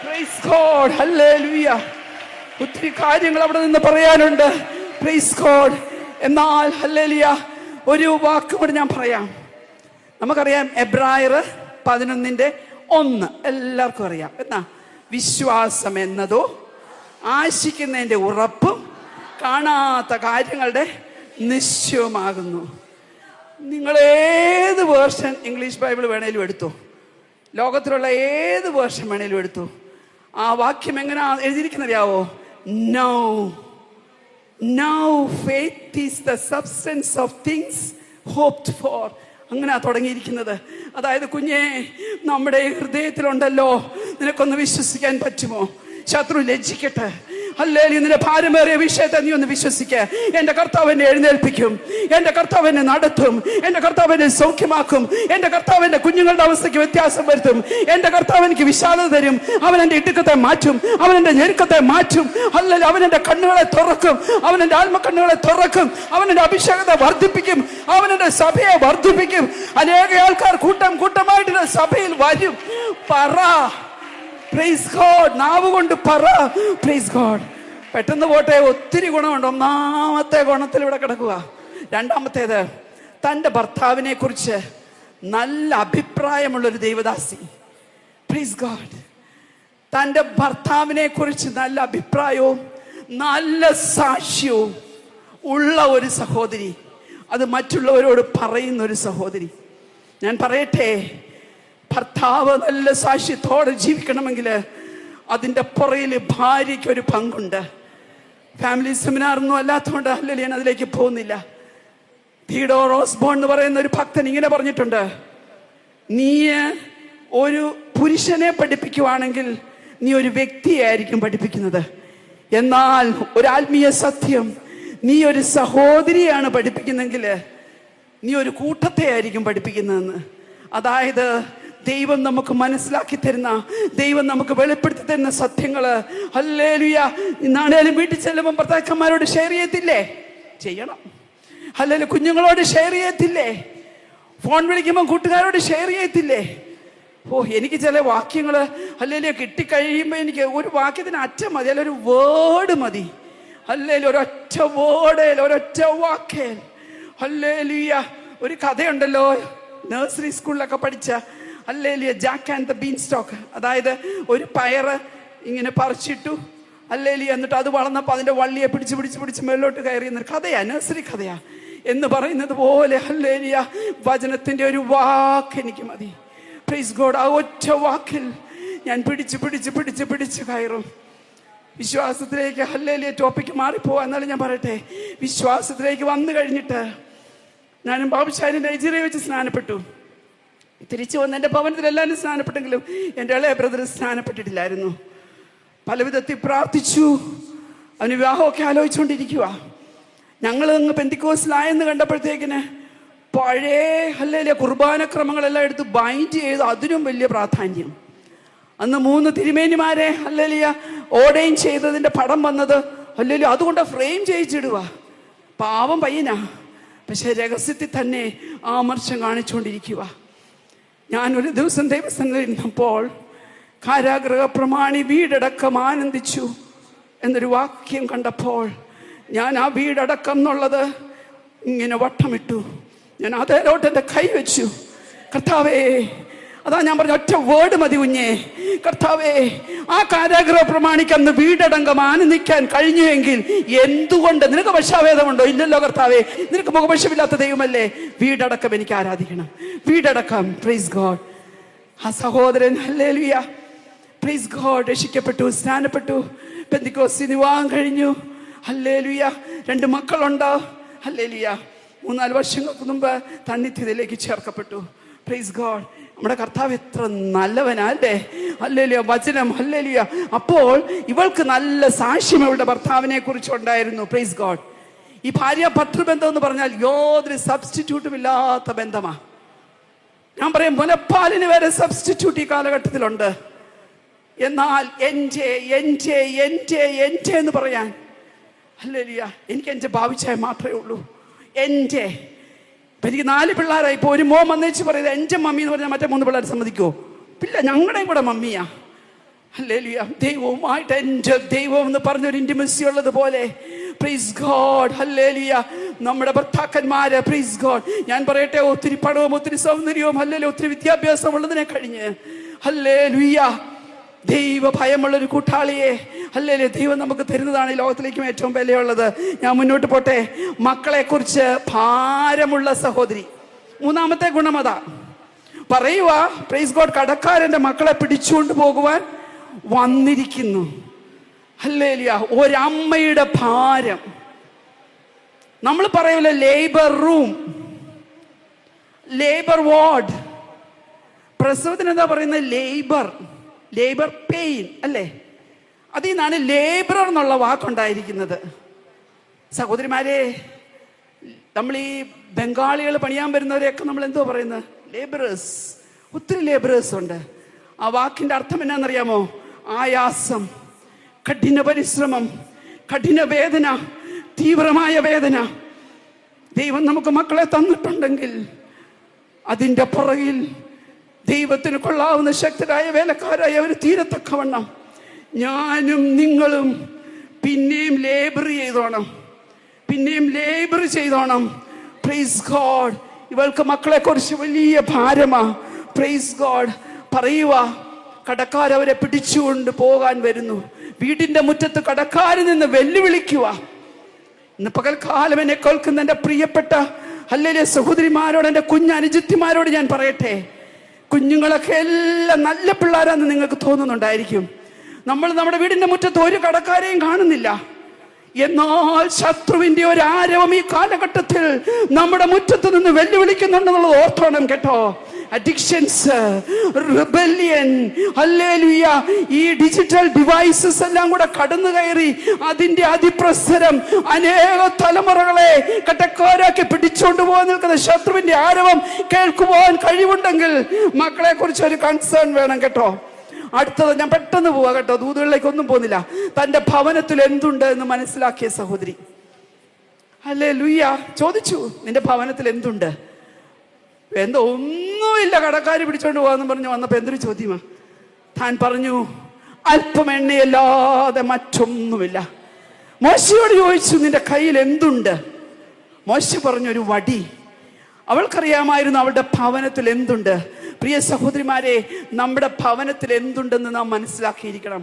Speaker 1: Price God. ഹല്ലേലൂയ. ഒത്തിരി കാര്യങ്ങൾ അവിടെ നിന്ന് പറയാനുണ്ട്. Praise God. എന്നാൽ ഹല്ലേലൂയ ഒരു വാക്ക് കൂടി ഞാൻ പറയാം. നമുക്കറിയാം എബ്രായർ 11:1 എല്ലാവർക്കും അറിയാം. എന്നാ? വിശ്വാസം എന്നതോ ആശിക്കുന്നതിന്റെ ഉറപ്പും കാണാത്ത കാര്യങ്ങളുടെ നിശ്ചയമാകുന്നു. നിങ്ങൾ ഏത് വേർഷൻ ഇംഗ്ലീഷ് ബൈബിൾ വേണേലും എടുത്തു, ലോകത്തിലുള്ള ഏത് വേർഷൻ വേണേലും എടുത്തു, ആ വാക്യം എങ്ങനെ എഴുതിയിരിക്കുന്നറിയാവോ? Now faith is the substance of things hoped for. അങ്ങനെ തുടങ്ങിയിരിക്കുന്നത്. അതായത് കുഞ്ഞേ, നമ്മുടെ ഹൃദയത്തിലുണ്ടല്ലോ, നിനക്കൊന്ന് വിശ്വസിക്കാൻ പറ്റുമോ? ശത്രു ലജ്ജിക്കട്ടെ. ഹല്ലേലൂയ. നിന്റെ ഭാരമേറിയ വിഷയത്തെ നീ ഒന്ന് വിശ്വസിക്ക. എന്റെ കർത്താവ് എന്നെ എഴുന്നേൽപ്പിക്കും, എന്റെ കർത്താവ് എന്നെ നടത്തും, എന്റെ കർത്താവ് എന്നെ സൗഖ്യമാക്കും, എന്റെ കർത്താവ് എന്റെ കുഞ്ഞുങ്ങളുടെ അവസ്ഥയ്ക്ക് വ്യത്യാസം വരുത്തും, എന്റെ കർത്താവ് എനിക്ക് വിശാലത തരും, അവൻ എന്റെ ഇടുക്കത്തെ മാറ്റും, അവൻ എന്റെ ഞെരുക്കത്തെ മാറ്റും. ഹല്ലേലൂയ. അവൻ എന്റെ കണ്ണുകളെ തുറക്കും, അവൻ എന്റെ ആത്മക്കണ്ണുകളെ തുറക്കും, അവൻ എന്റെ അഭിഷേകത്തെ വർദ്ധിപ്പിക്കും, അവൻ എന്റെ സഭയെ വർദ്ധിപ്പിക്കും. അനേക ആൾക്കാർ കൂട്ടം കൂട്ടമായിട്ട് സഭയിൽ വരും. പറ പ്രൈസ് ഗോഡ്. നാവ് കൊണ്ട് പറ പ്രൈസ് ഗോഡ്. പെട്ടെന്ന് പോട്ടെ, ഒത്തിരി ഗുണമുണ്ട്. ഒന്നാമത്തെ ഗുണത്തിൽ ഇവിടെ കിടക്കുക. രണ്ടാമത്തേത്, തൻ്റെ ഭർത്താവിനെ കുറിച്ച് നല്ല അഭിപ്രായമുള്ളൊരു ദൈവദാസി. Praise God. തൻ്റെ ഭർത്താവിനെ കുറിച്ച് നല്ല അഭിപ്രായവും നല്ല സാക്ഷ്യവും ഉള്ള ഒരു സഹോദരി, അത് മറ്റുള്ളവരോട് പറയുന്ന ഒരു സഹോദരി. ഞാൻ പറയട്ടെ, ഭർത്താവ് നല്ല സാക്ഷ്യത്തോടെ ജീവിക്കണമെങ്കിൽ അതിൻ്റെ പുറയിൽ ഭാര്യയ്ക്ക് ഒരു പങ്കുണ്ട്. ഫാമിലി സെമിനാറൊന്നും അല്ലാത്തതുകൊണ്ട് അല്ലല്ലേ ഞാൻ അതിലേക്ക് പോകുന്നില്ല. തിയോഡോർ ഓസ്ബോൺ എന്ന് പറയുന്ന ഒരു ഭക്തൻ ഇങ്ങനെ പറഞ്ഞിട്ടുണ്ട്: നീ ഒരു പുരുഷനെ പഠിപ്പിക്കുവാണെങ്കിൽ നീ ഒരു വ്യക്തിയായിരിക്കും പഠിപ്പിക്കുന്നത്. എന്നാൽ ഒരു ആത്മീയ സത്യം, നീ ഒരു സഹോദരിയാണ് പഠിപ്പിക്കുന്നെങ്കിൽ നീ ഒരു കൂട്ടത്തെ ആയിരിക്കും പഠിപ്പിക്കുന്നതെന്ന്. അതായത് ദൈവം നമുക്ക് മനസ്സിലാക്കി തരുന്ന, ദൈവം നമുക്ക് വെളിപ്പെടുത്തി തരുന്ന സത്യങ്ങള്. ഹല്ലേലൂയ. ഇന്നാണേലും വീട്ടിൽ ചെല്ലുമ്പോൾ ഭർത്താക്കന്മാരോട് ഷെയർ ചെയ്യത്തില്ലേ? ചെയ്യണം. ഹല്ലേലൂയ. കുഞ്ഞുങ്ങളോട് ഷെയർ ചെയ്യത്തില്ലേ? ഫോൺ വിളിക്കുമ്പോൾ കൂട്ടുകാരോട് ഷെയർ ചെയ്യത്തില്ലേ? എനിക്ക് ചില വാക്യങ്ങള് ഹല്ലേലൂയ കിട്ടിക്കഴിയുമ്പോൾ എനിക്ക് ഒരു വാക്യത്തിന് അറ്റം മതി, അല്ല ഒരു വേർഡ് മതി. ഹല്ലേലൂയ. ഒരൊറ്റ വേർഡ്, ഒരൊറ്റ വാക്കേൽ. ഹല്ലേലൂയ. ഒരു കഥയുണ്ടല്ലോ, നഴ്സറി സ്കൂളിലൊക്കെ പഠിച്ച, hallelujah, Jack and the been stock. അതായത് ഒരു പയറ് ഇങ്ങനെ പറിച്ചിട്ടു, ഹല്ലേലൂയ, എന്നിട്ട് അത് വളർന്നപ്പോൾ അതിൻ്റെ വള്ളിയെ പിടിച്ച് പിടിച്ച് പിടിച്ച് മേലോട്ട് കയറിയെന്ന കഥയാ, നഴ്സറി കഥയാ എന്ന് പറയുന്നത് പോലെ. ഹല്ലേലൂയ. വചനത്തിൻ്റെ ഒരു വാക്ക് എനിക്ക് മതി. Praise God. ആ ഒറ്റ വാക്കിൽ ഞാൻ പിടിച്ച് പിടിച്ച് പിടിച്ച് പിടിച്ച് കയറും വിശ്വാസത്തിലേക്ക്. ഹല്ലേലൂയ. ടോപ്പിക്ക് മാറിപ്പോവാ, എന്നാലും ഞാൻ പറയട്ടെ, വിശ്വാസത്തിലേക്ക് വന്നു കഴിഞ്ഞിട്ട് ഞാനും ബാബുശാരി നൈജീരിയ വെച്ച് സ്നാനപ്പെട്ടു. തിരിച്ചു വന്ന് എൻ്റെ ഭവനത്തിൽ എല്ലാവരും സ്നാനപ്പെട്ടെങ്കിലും എൻ്റെ ഇളയ ബ്രദർ സ്നാനപ്പെട്ടിട്ടില്ലായിരുന്നു. പല വിധത്തിൽ പ്രാർത്ഥിച്ചു. അവന് വിവാഹമൊക്കെ ആലോചിച്ചുകൊണ്ടിരിക്കുക. ഞങ്ങൾ അങ്ങ് പെന്തിക്കോസിലായെന്ന് കണ്ടപ്പോഴത്തേക്കിന് പഴയ ഹല്ലേലൂയ കുർബാനക്രമങ്ങളെല്ലാം എടുത്ത് ബൈൻഡ് ചെയ്ത് അതിനും വലിയ പ്രാധാന്യം. അന്ന് 3 തിരുമേനിമാരെ ഹല്ലേലൂയ ഓർഡൈൻ ചെയ്തതിൻ്റെ പടം വന്നത് ഹല്ലേലൂയ അതുകൊണ്ട് ഫ്രെയിം ചെയ്യിച്ചിടുക. പാവം പയ്യനാ, പക്ഷെ രഹസ്യത്തിൽ തന്നെ ആമർശം കാണിച്ചുകൊണ്ടിരിക്കുക. ഞാനൊരു ദിവസം ദൈവസന്നിധിയിൽ ഇരുന്നപ്പോൾ കാരാഗൃഹ പ്രമാണി വീടടക്കം ആനന്ദിച്ചു എന്നൊരു വാക്യം കണ്ടപ്പോൾ ഞാൻ ആ വീടടക്കം എന്നുള്ളത് ഇങ്ങനെ വട്ടമിട്ടു. ഞാൻ അതേലോട്ട് എൻ്റെ കൈ വെച്ചു. കർത്താവേ, അതാ ഞാൻ പറഞ്ഞ ഒറ്റ വേർഡ് മതി കുഞ്ഞേ. കർത്താവേ, ആ കാരാഗൃഹ പ്രമാണിക്ക് അന്ന് വീടടങ്കം ആനന്ദിക്കാൻ കഴിഞ്ഞുവെങ്കിൽ എന്തുകൊണ്ട് നിനക്ക് പക്ഷാഭേദമുണ്ടോ? ഇല്ലല്ലോ കർത്താവേ, നിനക്ക് മുഖപക്ഷമില്ലാത്ത ദൈവമല്ലേ. വീടടക്കം എനിക്ക് ആരാധിക്കണം, വീടടക്കം. Praise God. ആ സഹോദരൻ ഹല്ലേലൂയ പ്രൈസ് ഗോഡ് രക്ഷിക്കപ്പെട്ടു, സ്നാനപ്പെട്ടു, പെന്തിക്കോസ്തിന് വിവാഹം കഴിഞ്ഞു. ഹല്ലേലൂയ 2 മക്കളുണ്ട്. ഹല്ലേലൂയ 3-4 വർഷങ്ങൾക്ക് മുമ്പ് തന്നിധ്യതയിലേക്ക് ചേർക്കപ്പെട്ടു. Praise God. നമ്മുടെ കർത്താവ് എത്ര നല്ലവനല്ലേ. ഹല്ലേലൂയ വചനം. ഹല്ലേലൂയ. അപ്പോൾ ഇവൾക്ക് നല്ല സാക്ഷ്യം ഇവളുടെ ഭർത്താവിനെ കുറിച്ച് ഉണ്ടായിരുന്നു. Praise God. ഈ ഭാര്യ ഭർത്തൃബന്ധം എന്ന് പറഞ്ഞാൽ യാതൊരു സബ്സ്റ്റിറ്റ്യൂട്ടും ഇല്ലാത്ത ബന്ധമാണ്. ഞാൻ പറയാം, മുലപ്പാലിന് വരെ സബ്സ്റ്റിറ്റ്യൂട്ട് ഈ കാലഘട്ടത്തിലുണ്ട്. എന്നാൽ എൻ്റെ എന്ന് പറയാൻ ഹല്ലേലൂയ എനിക്ക് എൻ്റെ ഭാവിച്ചായ മാത്രമേ ഉള്ളൂ. എൻ്റെ എനിക്ക് 4 പിള്ളേരായി. ഇപ്പോൾ ഒരു മോൻ വന്നേച്ച് പറയുന്നത് എൻ്റെ മമ്മി എന്ന് പറഞ്ഞാൽ മറ്റേ 3 പിള്ളേർ സമ്മതിക്കുമോ? ഇല്ല, ഞങ്ങളുടെയും കൂടെ മമ്മിയാ. ഹല്ലേലൂയ. ദൈവവുമായിട്ട് എൻ്റെ ദൈവം എന്ന് പറഞ്ഞൊരു ഇൻറ്റിമസി ഉള്ളതുപോലെ പ്രൈസ് ഗോഡ്. ഹല്ലേലൂയ. നമ്മുടെ ഭർത്താക്കന്മാര് പ്രൈസ് ഗോഡ്. ഞാൻ പറയട്ടെ, ഒത്തിരി പണവും ഒത്തിരി സൗന്ദര്യവും ഹല്ലേലൂയ ഒത്തിരി വിദ്യാഭ്യാസം ഉള്ളതിനെ കഴിഞ്ഞ് ഹല്ലേലൂയ ദൈവ ഭയമുള്ളൊരു കൂട്ടാളിയെ ഹല്ലേലൂയ ദൈവം നമുക്ക് തരുന്നതാണ് ഈ ലോകത്തിലേക്കും ഏറ്റവും വിലയുള്ളത്. ഞാൻ മുന്നോട്ട് പോട്ടെ. മക്കളെ കുറിച്ച് ഭാരമുള്ള സഹോദരി. 3-ാമത്തെ ഗുണം അതാ പറയുക. Praise God. കടക്കാരന്റെ മക്കളെ പിടിച്ചുകൊണ്ട് പോകുവാൻ വന്നിരിക്കുന്നു. ഹല്ലേലൂയ. ഒരമ്മയുടെ ഭാരം. നമ്മൾ പറയൂല ലേബർ റൂം, ലേബർ വാർഡ്. പ്രസവത്തിന് എന്താ പറയുന്നത്? ലേബർ പെയിൻ അല്ലേ? അതിൽ നിന്നാണ് ലേബറർ എന്നുള്ള വാക്കുണ്ടായിരിക്കുന്നത്. സഹോദരിമാരെ, നമ്മൾ ഈ ബംഗാളികൾ പണിയാൻ വരുന്നവരെയൊക്കെ നമ്മൾ എന്തോ പറയുന്നത്? ലേബറേഴ്സ്. ഒത്തിരി ലേബറേഴ്സ് ഉണ്ട്. ആ വാക്കിൻ്റെ അർത്ഥം എന്നാണെന്നറിയാമോ? ആയാസം, കഠിന പരിശ്രമം, കഠിന വേദന, തീവ്രമായ വേദന. ദൈവം നമുക്ക് മക്കളെ തന്നിട്ടുണ്ടെങ്കിൽ അതിൻ്റെ പുറകിൽ ദൈവത്തിന് കൊള്ളാവുന്ന ശക്തരായ വേലക്കാരായി അവർ തീരത്തക്കവണ്ണം ഞാനും നിങ്ങളും പിന്നെയും ലേബർ ചെയ്തോണം. Praise God. ഇവൾക്ക് മക്കളെ കുറിച്ച് വലിയ ഭാരമാ. Praise God. പറയുക, കടക്കാരവരെ പിടിച്ചുകൊണ്ട് പോകാൻ വരുന്നു. വീടിന്റെ മുറ്റത്ത് കടക്കാരിൽ നിന്ന് വെല്ലുവിളിക്കുക. ഇന്ന് പകൽക്കാലം എന്നെ കേൾക്കുന്ന എൻ്റെ പ്രിയപ്പെട്ട ഹല്ലേലൂയ സഹോദരിമാരോട്, എൻ്റെ കുഞ്ഞനുജത്തിമാരോട് ഞാൻ പറയട്ടെ, കുഞ്ഞുങ്ങളൊക്കെ എല്ലാം നല്ല പിള്ളേരാന്ന് നിങ്ങൾക്ക് തോന്നുന്നുണ്ടായിരിക്കും. നമ്മൾ നമ്മുടെ വീടിന്റെ മുറ്റത്ത് ഒരു കടക്കാരെയും കാണുന്നില്ല. എന്നാൽ ശത്രുവിന്റെ ഒരു ആരവം ഈ കാലഘട്ടത്തിൽ നമ്മുടെ മുറ്റത്ത് നിന്ന് വെല്ലുവിളിക്കുന്നുണ്ടെന്നുള്ളത് ഓർത്തോണം കേട്ടോ. അഡിക്ഷൻസ്, റിബല്യൻ, ഹല്ലേലൂയ, ഈ ഡിജിറ്റൽ ഡിവൈസസ് എല്ലാം കൂടെ കടന്നു കയറി അതിന്റെ അതിപ്രസരം അനേക തലമുറകളെ കടക്കാരാക്കി പിടിച്ചുകൊണ്ട് പോകാൻ നിൽക്കുന്ന ശത്രുവിന്റെ ആരവം കേൾക്കുവാൻ കഴിവുണ്ടെങ്കിൽ മക്കളെ കുറിച്ച് ഒരു കൺസേൺ വേണം കേട്ടോ. അടുത്തത് ഞാൻ പെട്ടെന്ന് പോവാ കേട്ടോ, ദൂതുകളിലേക്കൊന്നും പോകുന്നില്ല. തന്റെ ഭവനത്തിൽ എന്തുണ്ട് എന്ന് മനസ്സിലാക്കിയ സഹോദരി ഹല്ലേലൂയ ചോദിച്ചു, നിന്റെ ഭവനത്തിൽ എന്തുണ്ട്? എന്തോ ഒന്നുമില്ല, കടക്കാര് പിടിച്ചോണ്ട് പോകാന്ന് പറഞ്ഞു വന്നപ്പോ എന്തൊരു ചോദ്യമാ. താൻ പറഞ്ഞു, അല്പം എണ്ണയല്ലാതെ മറ്റൊന്നുമില്ല. മോശയോട് ചോദിച്ചു, നിന്റെ കയ്യിൽ എന്തുണ്ട്? മോശ പറഞ്ഞു, ഒരു വടി. അവൾക്കറിയാമായിരുന്നു അവളുടെ ഭവനത്തിൽ എന്തുണ്ട്. പ്രിയ സഹോദരിമാരെ, നമ്മുടെ ഭവനത്തിൽ എന്തുണ്ടെന്ന് നാം മനസ്സിലാക്കിയിരിക്കണം.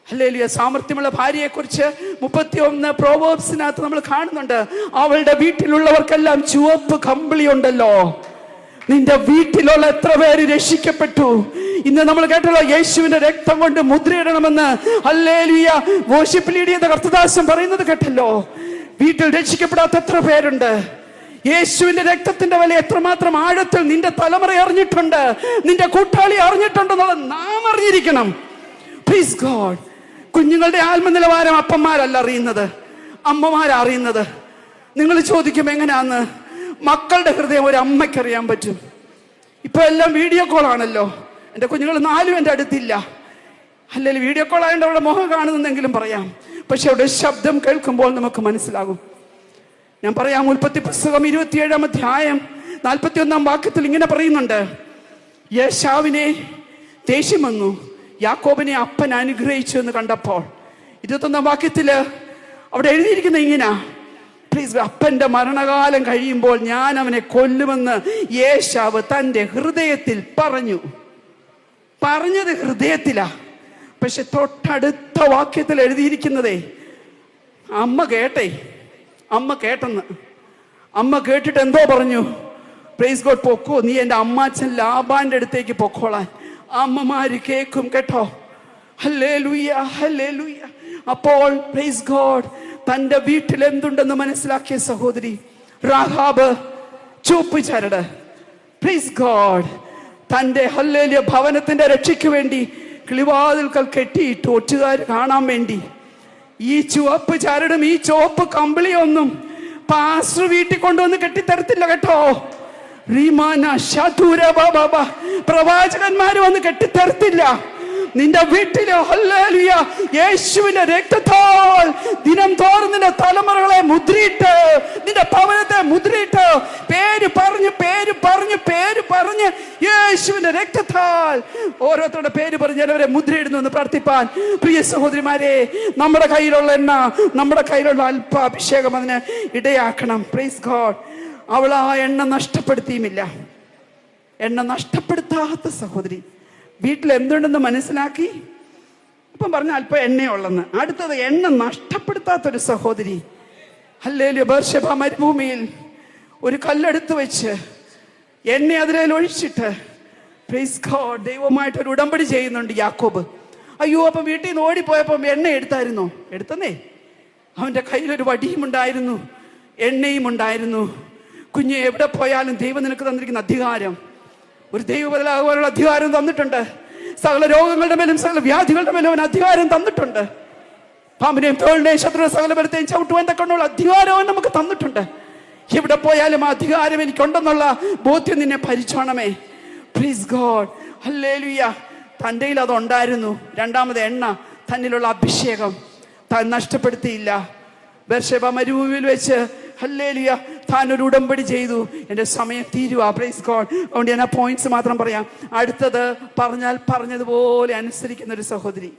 Speaker 1: ഹല്ലേലൂയ. സാമർത്ഥ്യമുള്ള ഭാര്യയെ കുറിച്ച് 31 പ്രോവേർബ്സിനകത്ത് നമ്മൾ കാണുന്നുണ്ട്. അവളുടെ വീട്ടിലുള്ളവർക്കെല്ലാം ചുവപ്പ് കമ്പിളി ഉണ്ടല്ലോ. നിന്റെ വീട്ടിലുള്ള എത്ര പേര് രക്ഷിക്കപ്പെട്ടു? ഇന്ന് നമ്മൾ കേട്ടല്ലോ, യേശുവിന്റെ രക്തം കൊണ്ട് മുദ്രയിടണമെന്ന്. ഹല്ലേലൂയ. വർഷിപ്പ് ലീഡ് ചെയ്ത കർത്തദാസൻ പറയുന്നത് കേട്ടല്ലോ. വീട്ടിൽ രക്ഷിക്കപ്പെടാത്ത എത്ര പേരുണ്ട്? യേശുവിന്റെ രക്തത്തിന്റെ വില എത്രമാത്രം ആഴത്തിൽ നിന്റെ തലമുറ അറിഞ്ഞിട്ടുണ്ട്, നിന്റെ കൂട്ടാളി അറിഞ്ഞിട്ടുണ്ടെന്നുള്ളത് നാം അറിഞ്ഞിരിക്കണം. Please God. കുഞ്ഞുങ്ങളുടെ ആത്മനിലവാരം അപ്പന്മാരല്ല അറിയുന്നത്, അമ്മമാരറിയുന്നത്. നിങ്ങൾ ചോദിക്കും എങ്ങനെയാന്ന്? മക്കളുടെ ഹൃദയം ഒരു അമ്മയ്ക്കറിയാൻ പറ്റും. ഇപ്പൊ എല്ലാം വീഡിയോ കോൾ ആണല്ലോ. എൻ്റെ കുഞ്ഞുങ്ങൾ 4 എൻ്റെ അടുത്തില്ല. അല്ലെങ്കിൽ വീഡിയോ കോൾ ആയതുകൊണ്ട് അവിടെ മുഖം കാണുന്നെങ്കിലും പറയാം. പക്ഷെ അവിടെ ശബ്ദം കേൾക്കുമ്പോൾ നമുക്ക് മനസ്സിലാകും. ഞാൻ പറയാം, ഉൽപ്പത്തി പുസ്തകം 27-ാം അധ്യായം 41-ാം വാക്യത്തിൽ ഇങ്ങനെ പറയുന്നുണ്ട്, യേശാവിനെ ദേഷ്യം വന്നു, യാക്കോബിനെ അപ്പൻ അനുഗ്രഹിച്ചു എന്ന് കണ്ടപ്പോൾ. 21-ാം വാക്യത്തില് അവിടെ എഴുതിയിരിക്കുന്ന ഇങ്ങനെ, പ്ലീസ്, അപ്പന്റെ മരണകാലം കഴിയുമ്പോൾ ഞാൻ അവനെ കൊല്ലുമെന്ന് യേശാവ് തൻ്റെ ഹൃദയത്തിൽ പറഞ്ഞു. പറഞ്ഞത് ഹൃദയത്തിലാ, പക്ഷെ തൊട്ടടുത്ത വാക്യത്തിൽ എഴുതിയിരിക്കുന്നതേ അമ്മ കേട്ടെന്ന്. അമ്മ കേട്ടിട്ട് എന്തോ പറഞ്ഞു? പ്രൈസ് ഗോഡ്, പൊക്കോ, നീ എൻ്റെ അമ്മാച്ചൻ ലാബാന്റെ അടുത്തേക്ക് പൊക്കോളാൻ. അമ്മമാര് കേൾക്കും കേട്ടോ. Hallelujah, hallelujah. അപ്പോൾ പ്രൈസ് ഗോഡ്, തൻ്റെ വീട്ടിൽ എന്തുണ്ടെന്ന് മനസ്സിലാക്കിയ സഹോദരി രാഹാബ് ചുവപ്പ് ചരട്, പ്രൈസ് ഗോഡ്, തൻ്റെ ഹല്ലേലൂയ ഭവനത്തിന്റെ രക്ഷയ്ക്ക് വേണ്ടി കിളിവാതിൽക്കൽ കെട്ടിയിട്ടു ഒറ്റുകാർ കാണാൻ വേണ്ടി. ഈ ചുവപ്പ് ചരടും ഈ ചുവപ്പ് കമ്പിളിയൊന്നും പാസ്റ്റർ വീട്ടിൽ കൊണ്ടുവന്ന് കെട്ടിത്തരത്തില്ല കേട്ടോ. പ്രവാചകന്മാര് വന്ന് കെട്ടിത്തരത്തില്ല. നിന്റെ വീട്ടില് ഹല്ലേലൂയ യേശുവിന്റെ രക്തത്താൽ ദിനം തോറും നിന്റെ തലമുറകളെ മുദ്രയിട്ട്, നിന്റെ ഭവനത്തെ മുദ്രയിട്ട്, പേര് പറഞ്ഞ് യേശുവിന്റെ രക്തത്താൽ ഓരോരുത്തരുടെ പേര് പറഞ്ഞ് അവരെ മുദ്രയിടുന്നു എന്ന് പ്രാർത്ഥിപ്പാൻ. പ്രിയ സഹോദരിമാരെ, നമ്മുടെ കയ്യിലുള്ള എണ്ണ, നമ്മുടെ കയ്യിലുള്ള അല്പ അഭിഷേകം അതിന് ഇടയാക്കണം. Praise God. അവൾ ആ എണ്ണ നഷ്ടപ്പെടുത്തിയുമില്ല. എണ്ണ നഷ്ടപ്പെടുത്താത്ത സഹോദരി വീട്ടിൽ എന്തുണ്ടെന്ന് മനസ്സിലാക്കി. അപ്പം പറഞ്ഞ അല്പം എണ്ണയുള്ളെന്ന്. അടുത്തത് എണ്ണ നഷ്ടപ്പെടുത്താത്തൊരു സഹോദരി. ഹല്ലേലൂയ. ബേർശേബ മരുഭൂമിയിൽ ഒരു കല്ലെടുത്ത് വെച്ച് എണ്ണ അതിൽ ഒഴിച്ചിട്ട് പ്രൈസ് ഗോഡ് ദൈവമായിട്ടൊരു ഉടമ്പടി ചെയ്യുന്നുണ്ട് യാക്കോബ്. അയ്യോ, അപ്പം വീട്ടിൽ നിന്ന് ഓടിപ്പോയപ്പം എണ്ണ എടുത്തന്നേ. അവൻ്റെ കയ്യിലൊരു വടിയും ഉണ്ടായിരുന്നു, എണ്ണയും ഉണ്ടായിരുന്നു. കുഞ്ഞ്, എവിടെ പോയാലും ദൈവം നിനക്ക് തന്നിരിക്കുന്ന അധികാരം, ഒരു ദൈവബദലാകുവാനുള്ള അധികാരം തന്നിട്ടുണ്ട്. സകല രോഗങ്ങളുടെ മേലും സകല വ്യാധികളുടെ മേലും അവൻ അധികാരം തന്നിട്ടുണ്ട്. പാമ്പിനെയും തോളിനെയും ശത്രു സകല ബലത്തെയും ചവിട്ടുവാൻ തക്കൊണ്ടുള്ള അധികാരവും നമുക്ക് തന്നിട്ടുണ്ട്. എവിടെ പോയാലും ആ അധികാരം എനിക്കുണ്ടെന്നുള്ള ബോധ്യം നിന്നെ ഭരിച്ചോണമേ. Please God. ഹല്ലേലൂയ. തൻ്റെ അതുണ്ടായിരുന്നു. രണ്ടാമത് എണ്ണ, തന്നിലുള്ള അഭിഷേകം താൻ നഷ്ടപ്പെടുത്തിയില്ല. ബേർശേബ മരുഭൂമിയിൽ വെച്ച് ഹല്ലേലൂയ താൻ ഒരു ഉടമ്പടി ചെയ്തു. എൻ്റെ സമയം തീരുവാ. Praise God. അതുകൊണ്ട് ഞാൻ ആ പോയിന്റ്സ് മാത്രം പറയാം. അടുത്തത് പറഞ്ഞതുപോലെ അനുസരിക്കുന്ന ഒരു സഹോദരി.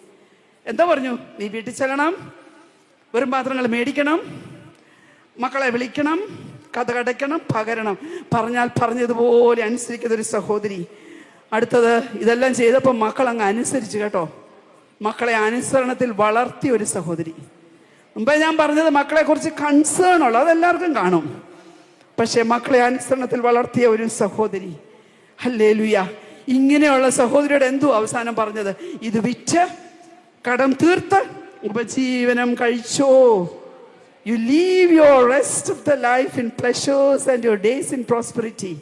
Speaker 1: എന്താ പറഞ്ഞു? നീ വീട്ടിൽ ചെല്ലണം, വെറും പാത്രങ്ങൾ മേടിക്കണം, മക്കളെ വിളിക്കണം, കഥ കടയ്ക്കണം, പകരണം. പറഞ്ഞതുപോലെ അനുസരിക്കുന്ന ഒരു സഹോദരി. അടുത്തത് ഇതെല്ലാം ചെയ്തപ്പോൾ മക്കൾ അങ്ങ് അനുസരിച്ചു കേട്ടോ. മക്കളെ അനുസരണത്തിൽ വളർത്തിയ ഒരു സഹോദരി. മുമ്പേ ഞാൻ പറഞ്ഞത് മക്കളെ കുറിച്ച് കൺസേൺ ഉള്ളത് അതെല്ലാവർക്കും കാണും. പക്ഷെ മക്കളെ അനുസരണത്തിൽ വളർത്തിയ ഒരു സഹോദരി. ഹല്ലേലൂയ. ഇങ്ങനെയുള്ള സഹോദരിയുടെ എന്തോ അവസാനം പറഞ്ഞത്, ഇത് വിറ്റ് കടം തീർത്ത് ഉപജീവനം കഴിച്ചോ. You leave your rest of the life in pleasures and your days in prosperity.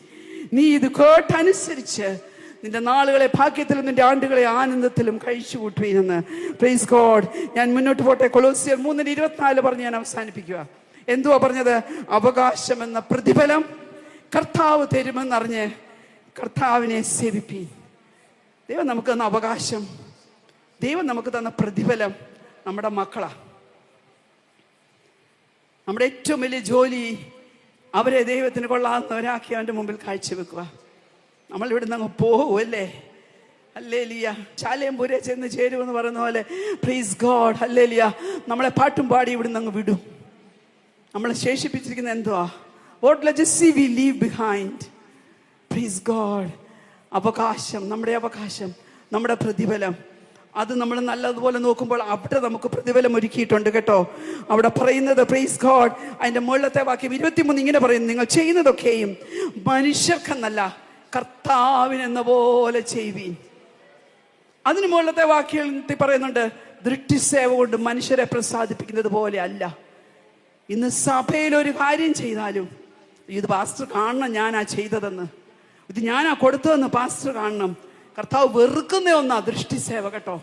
Speaker 1: നീ ഇത് കേട്ടനുസരിച്ച് നിന്റെ നാളുകളെ ഭാഗ്യത്തിലും നിന്റെ ആണ്ടുകളെ ആനന്ദത്തിലും കഴിച്ചു കൂട്ടുവീനെന്ന്. Praise God. ഞാൻ മുന്നോട്ട് പോട്ടെ. കൊലോസ്യർ 3:24 പറഞ്ഞ് ഞാൻ അവസാനിപ്പിക്കുക. എന്തുവാ പറഞ്ഞത്? അവകാശം എന്ന പ്രതിഫലം കർത്താവ് തരുമെന്നറിഞ്ഞ് കർത്താവിനെ സേവിപ്പീൻ. ദൈവം നമുക്ക് തന്ന അവകാശം, ദൈവം നമുക്ക് തന്ന പ്രതിഫലം നമ്മുടെ മക്കളാ. നമ്മുടെ ഏറ്റവും വലിയ ജോലി അവരെ ദൈവത്തിന് കൊള്ളാവുന്നവരാക്കി അവൻ്റെ മുമ്പിൽ കാഴ്ചവെക്കുക. നമ്മൾ ഇവിടുന്ന് അങ്ങ് പോകുമല്ലേ. ഹല്ലേലൂയ. ശാലേംപുരെ ചെന്ന് ചേരുമെന്ന് പറയുന്ന പോലെ പ്രൈസ് ഗോഡ്. ഹല്ലേലൂയ. നമ്മളെ പാട്ടും പാടി ഇവിടുന്ന് അങ്ങ് വിടും. നമ്മളെ ശേഷിപ്പിച്ചിരിക്കുന്ന എന്തുവാ? What legacy we leave behind. Praise God. അവകാശം, നമ്മുടെ അവകാശം, നമ്മുടെ പ്രതിഫലം, അത് നമ്മൾ നല്ലതുപോലെ നോക്കുമ്പോൾ അവിടെ നമുക്ക് പ്രതിഫലം ഒരുക്കിയിട്ടുണ്ട് കേട്ടോ. അവിടെ പറയുന്നത് പ്രൈസ് ഗോഡ്, അതിൻ്റെ മുകളിലത്തെ വാക്യം 23 ഇങ്ങനെ പറയുന്നു, നിങ്ങൾ ചെയ്യുന്നതൊക്കെയും മനുഷ്യർക്കെന്നല്ല കർത്താവിനെന്ന പോലെ ചെയ്യുവീൻ. അതിന് മുകളിലത്തെ വാക്യത്തിൽ പറയുന്നുണ്ട്, ദൃഷ്ടിസേവ കൊണ്ട് മനുഷ്യരെ പ്രസാദിപ്പിക്കുന്നത് പോലെ അല്ല. ഇന്ന് സഭയിൽ ഒരു കാര്യം ചെയ്താലും ഇത് പാസ്റ്റർ കാണണം ഞാനാ ചെയ്തതെന്ന്, ഇത് ഞാനാ കൊടുത്തതെന്ന് പാസ്റ്റർ കാണണം. കർത്താവ് വെറുക്കുന്ന ഒന്നാ ദൃഷ്ടി സേവ കേട്ടോ.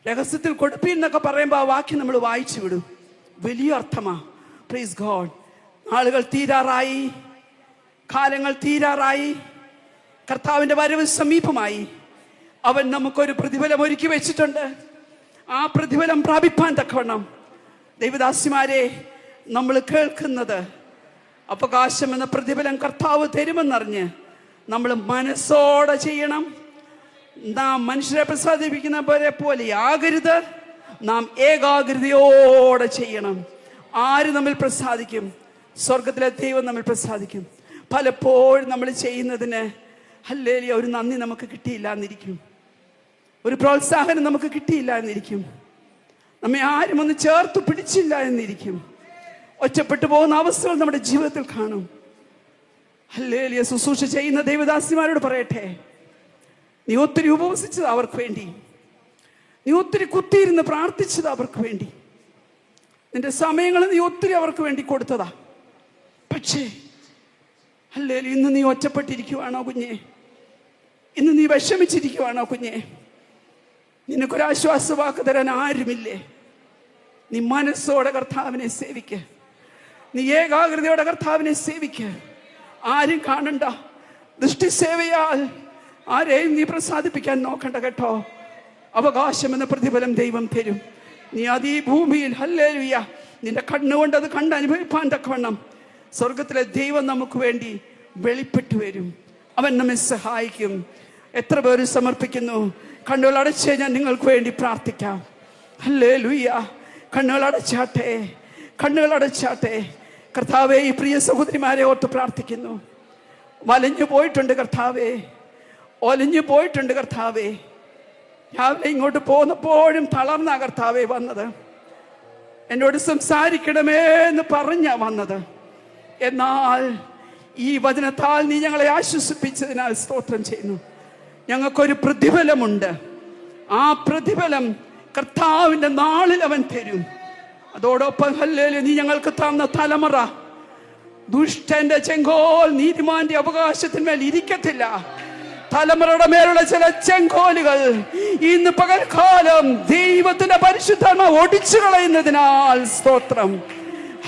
Speaker 1: രഹസ്യത്തിൽ കൊടുപ്പീൻ എന്നൊക്കെ പറയുമ്പോൾ ആ വാക്യം നമ്മൾ വായിച്ചു വിടും. വലിയ അർത്ഥമാ. Praise God. നാളുകൾ തീരാറായി, കാലങ്ങൾ തീരാറായി, കർത്താവിൻ്റെ വരവ് സമീപമായി. അവൻ നമുക്കൊരു പ്രതിഫലം ഒരുക്കി വെച്ചിട്ടുണ്ട്. ആ പ്രതിഫലം പ്രാപിപ്പാൻ തക്കവണ്ണം ദൈവദാസിമാരെ നമ്മൾ കേൾക്കുന്നത് അവകാശം എന്ന പ്രതിഫലം കർത്താവ് തരുമെന്നറിഞ്ഞ് നമ്മൾ മനസ്സോടെ ചെയ്യണം. നാം മനുഷ്യരെ പ്രസാദിപ്പിക്കുന്നവരെ പോലെ ആകരുത്, നാം ഏകാഗ്രതയോടെ ചെയ്യണം. ആര് നമ്മിൽ പ്രസാദിക്കും? സ്വർഗത്തിലെ ദൈവം നമ്മിൽ പ്രസാദിക്കും. പലപ്പോഴും നമ്മൾ ചെയ്യുന്നതിന് ഹല്ലേലൂയ ഒരു നന്ദി നമുക്ക് കിട്ടിയില്ല എന്നിരിക്കും, ഒരു പ്രോത്സാഹനം നമുക്ക് കിട്ടിയില്ല എന്നിരിക്കും, നമ്മെ ആരും ഒന്ന് ചേർത്ത് പിടിച്ചില്ല എന്നിരിക്കും. ഒറ്റപ്പെട്ടു പോകുന്ന അവസ്ഥകൾ നമ്മുടെ ജീവിതത്തിൽ കാണും. ഹല്ലേലൂയ. ശുശ്രൂഷ ചെയ്യുന്ന ദൈവദാസിമാരോട് പറയട്ടെ, നീ ഒത്തിരി ഉപവസിച്ചത് അവർക്ക് വേണ്ടി, നീ ഒത്തിരി കുത്തിയിരുന്ന് പ്രാർത്ഥിച്ചത് അവർക്ക് വേണ്ടി, നിന്റെ സമയങ്ങൾ നീ ഒത്തിരി അവർക്ക് വേണ്ടി കൊടുത്തതാ. പക്ഷേ ഹല്ലേലൂയ, ഇന്ന് നീ ഒറ്റപ്പെട്ടിരിക്കുവാണോ കുഞ്ഞെ? ഇന്ന് നീ വിഷമിച്ചിരിക്കുവാണോ കുഞ്ഞെ? നിനക്കൊരാശ്വാസവാക്ക് തരാൻ ആരുമില്ലേ? നീ മനസ്സോടെ കർത്താവിനെ സേവിക്ക, നീ ഏകാഗ്രതയോടെ കർത്താവിനെ സേവിക്ക. ആരും കാണണ്ട. ദൃഷ്ടി സേവയാൽ ആരെയും നീ പ്രസാദിപ്പിക്കാൻ നോക്കണ്ട കേട്ടോ. അവകാശം എന്ന പ്രതിഫലം ദൈവം തരും. നീ അതീ ഭൂമിയിൽ ഹല്ലേലൂയ നിന്റെ കണ്ണുകൊണ്ട് അത് കണ്ട് അനുഭവിപ്പാൻ തക്കവണ്ണം സ്വർഗത്തിലെ ദൈവം നമുക്ക് വേണ്ടി വെളിപ്പെട്ടു വരും. അവൻ നമ്മെ സഹായിക്കും. എത്ര പേര് സമർപ്പിക്കുന്നു? കണ്ണുകൾ അടച്ച് ഞാൻ നിങ്ങൾക്ക് വേണ്ടി പ്രാർത്ഥിക്കാം. ഹല്ലേലൂയ. കണ്ണുകൾ അടച്ചാട്ടെ, കണ്ണുകൾ അടച്ചാട്ടെ. കർത്താവേ, ഈ പ്രിയ സഹോദരിമാരെ ഓർത്ത് പ്രാർത്ഥിക്കുന്നു. വലഞ്ഞു പോയിട്ടുണ്ട് കർത്താവേ, ഒലഞ്ഞു പോയിട്ടുണ്ട് കർത്താവേ. രാവിലെ ഇങ്ങോട്ട് പോന്നപ്പോഴും തളർന്ന കർത്താവേ വന്നത്. എന്നോട് സംസാരിക്കണമേ എന്ന് പറഞ്ഞാ വന്നത്. എന്നാൽ ഈ വചനത്താൽ നീ ഞങ്ങളെ ആശ്വസിപ്പിച്ചതിനാൽ സ്തോത്രം ചെയ്യുന്നു. ഞങ്ങൾക്കൊരു പ്രതിഫലമുണ്ട്. ആ പ്രതിഫലം കർത്താവിൻ്റെ നാളിൽ അവൻ തരും. അതോടൊപ്പം ഹല്ലേലൂയ, നീ ഞങ്ങൾക്ക് തന്ന തലമുറ ദുഷ്ടന്റെ ചെങ്കോൽ നീതിമാന്റെ അവകാശത്തിന്മേൽ ഇരിക്കത്തില്ല. തലമുറയുടെ മേലുള്ള ചില ചെങ്കോലുകൾ ഇന്ന് പകൽക്കാലം ദൈവത്തിന്റെ പരിശുദ്ധാത്മാവ് ഒടിച്ചു കളയുന്നതിനാൽ സ്തോത്രം.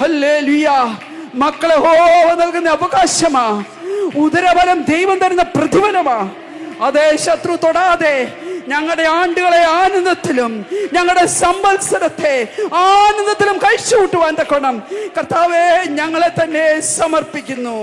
Speaker 1: ഹല്ലേലൂയ. മക്കളെ നൽകുന്ന അവകാശമാ, ഉദരബലം ദൈവം തരുന്ന പ്രതിഫലമാ. അതേ, ശത്രു തൊടാതെ ഞങ്ങളുടെ ആണ്ടുകളെ ആനന്ദത്തിലും ഞങ്ങളുടെ സംവത്സരത്തെ ആനന്ദത്തിലും കഴിച്ചു കൂട്ടുവാൻ തക്കോണം കർത്താവേ ഞങ്ങളെ തന്നെ സമർപ്പിക്കുന്നു.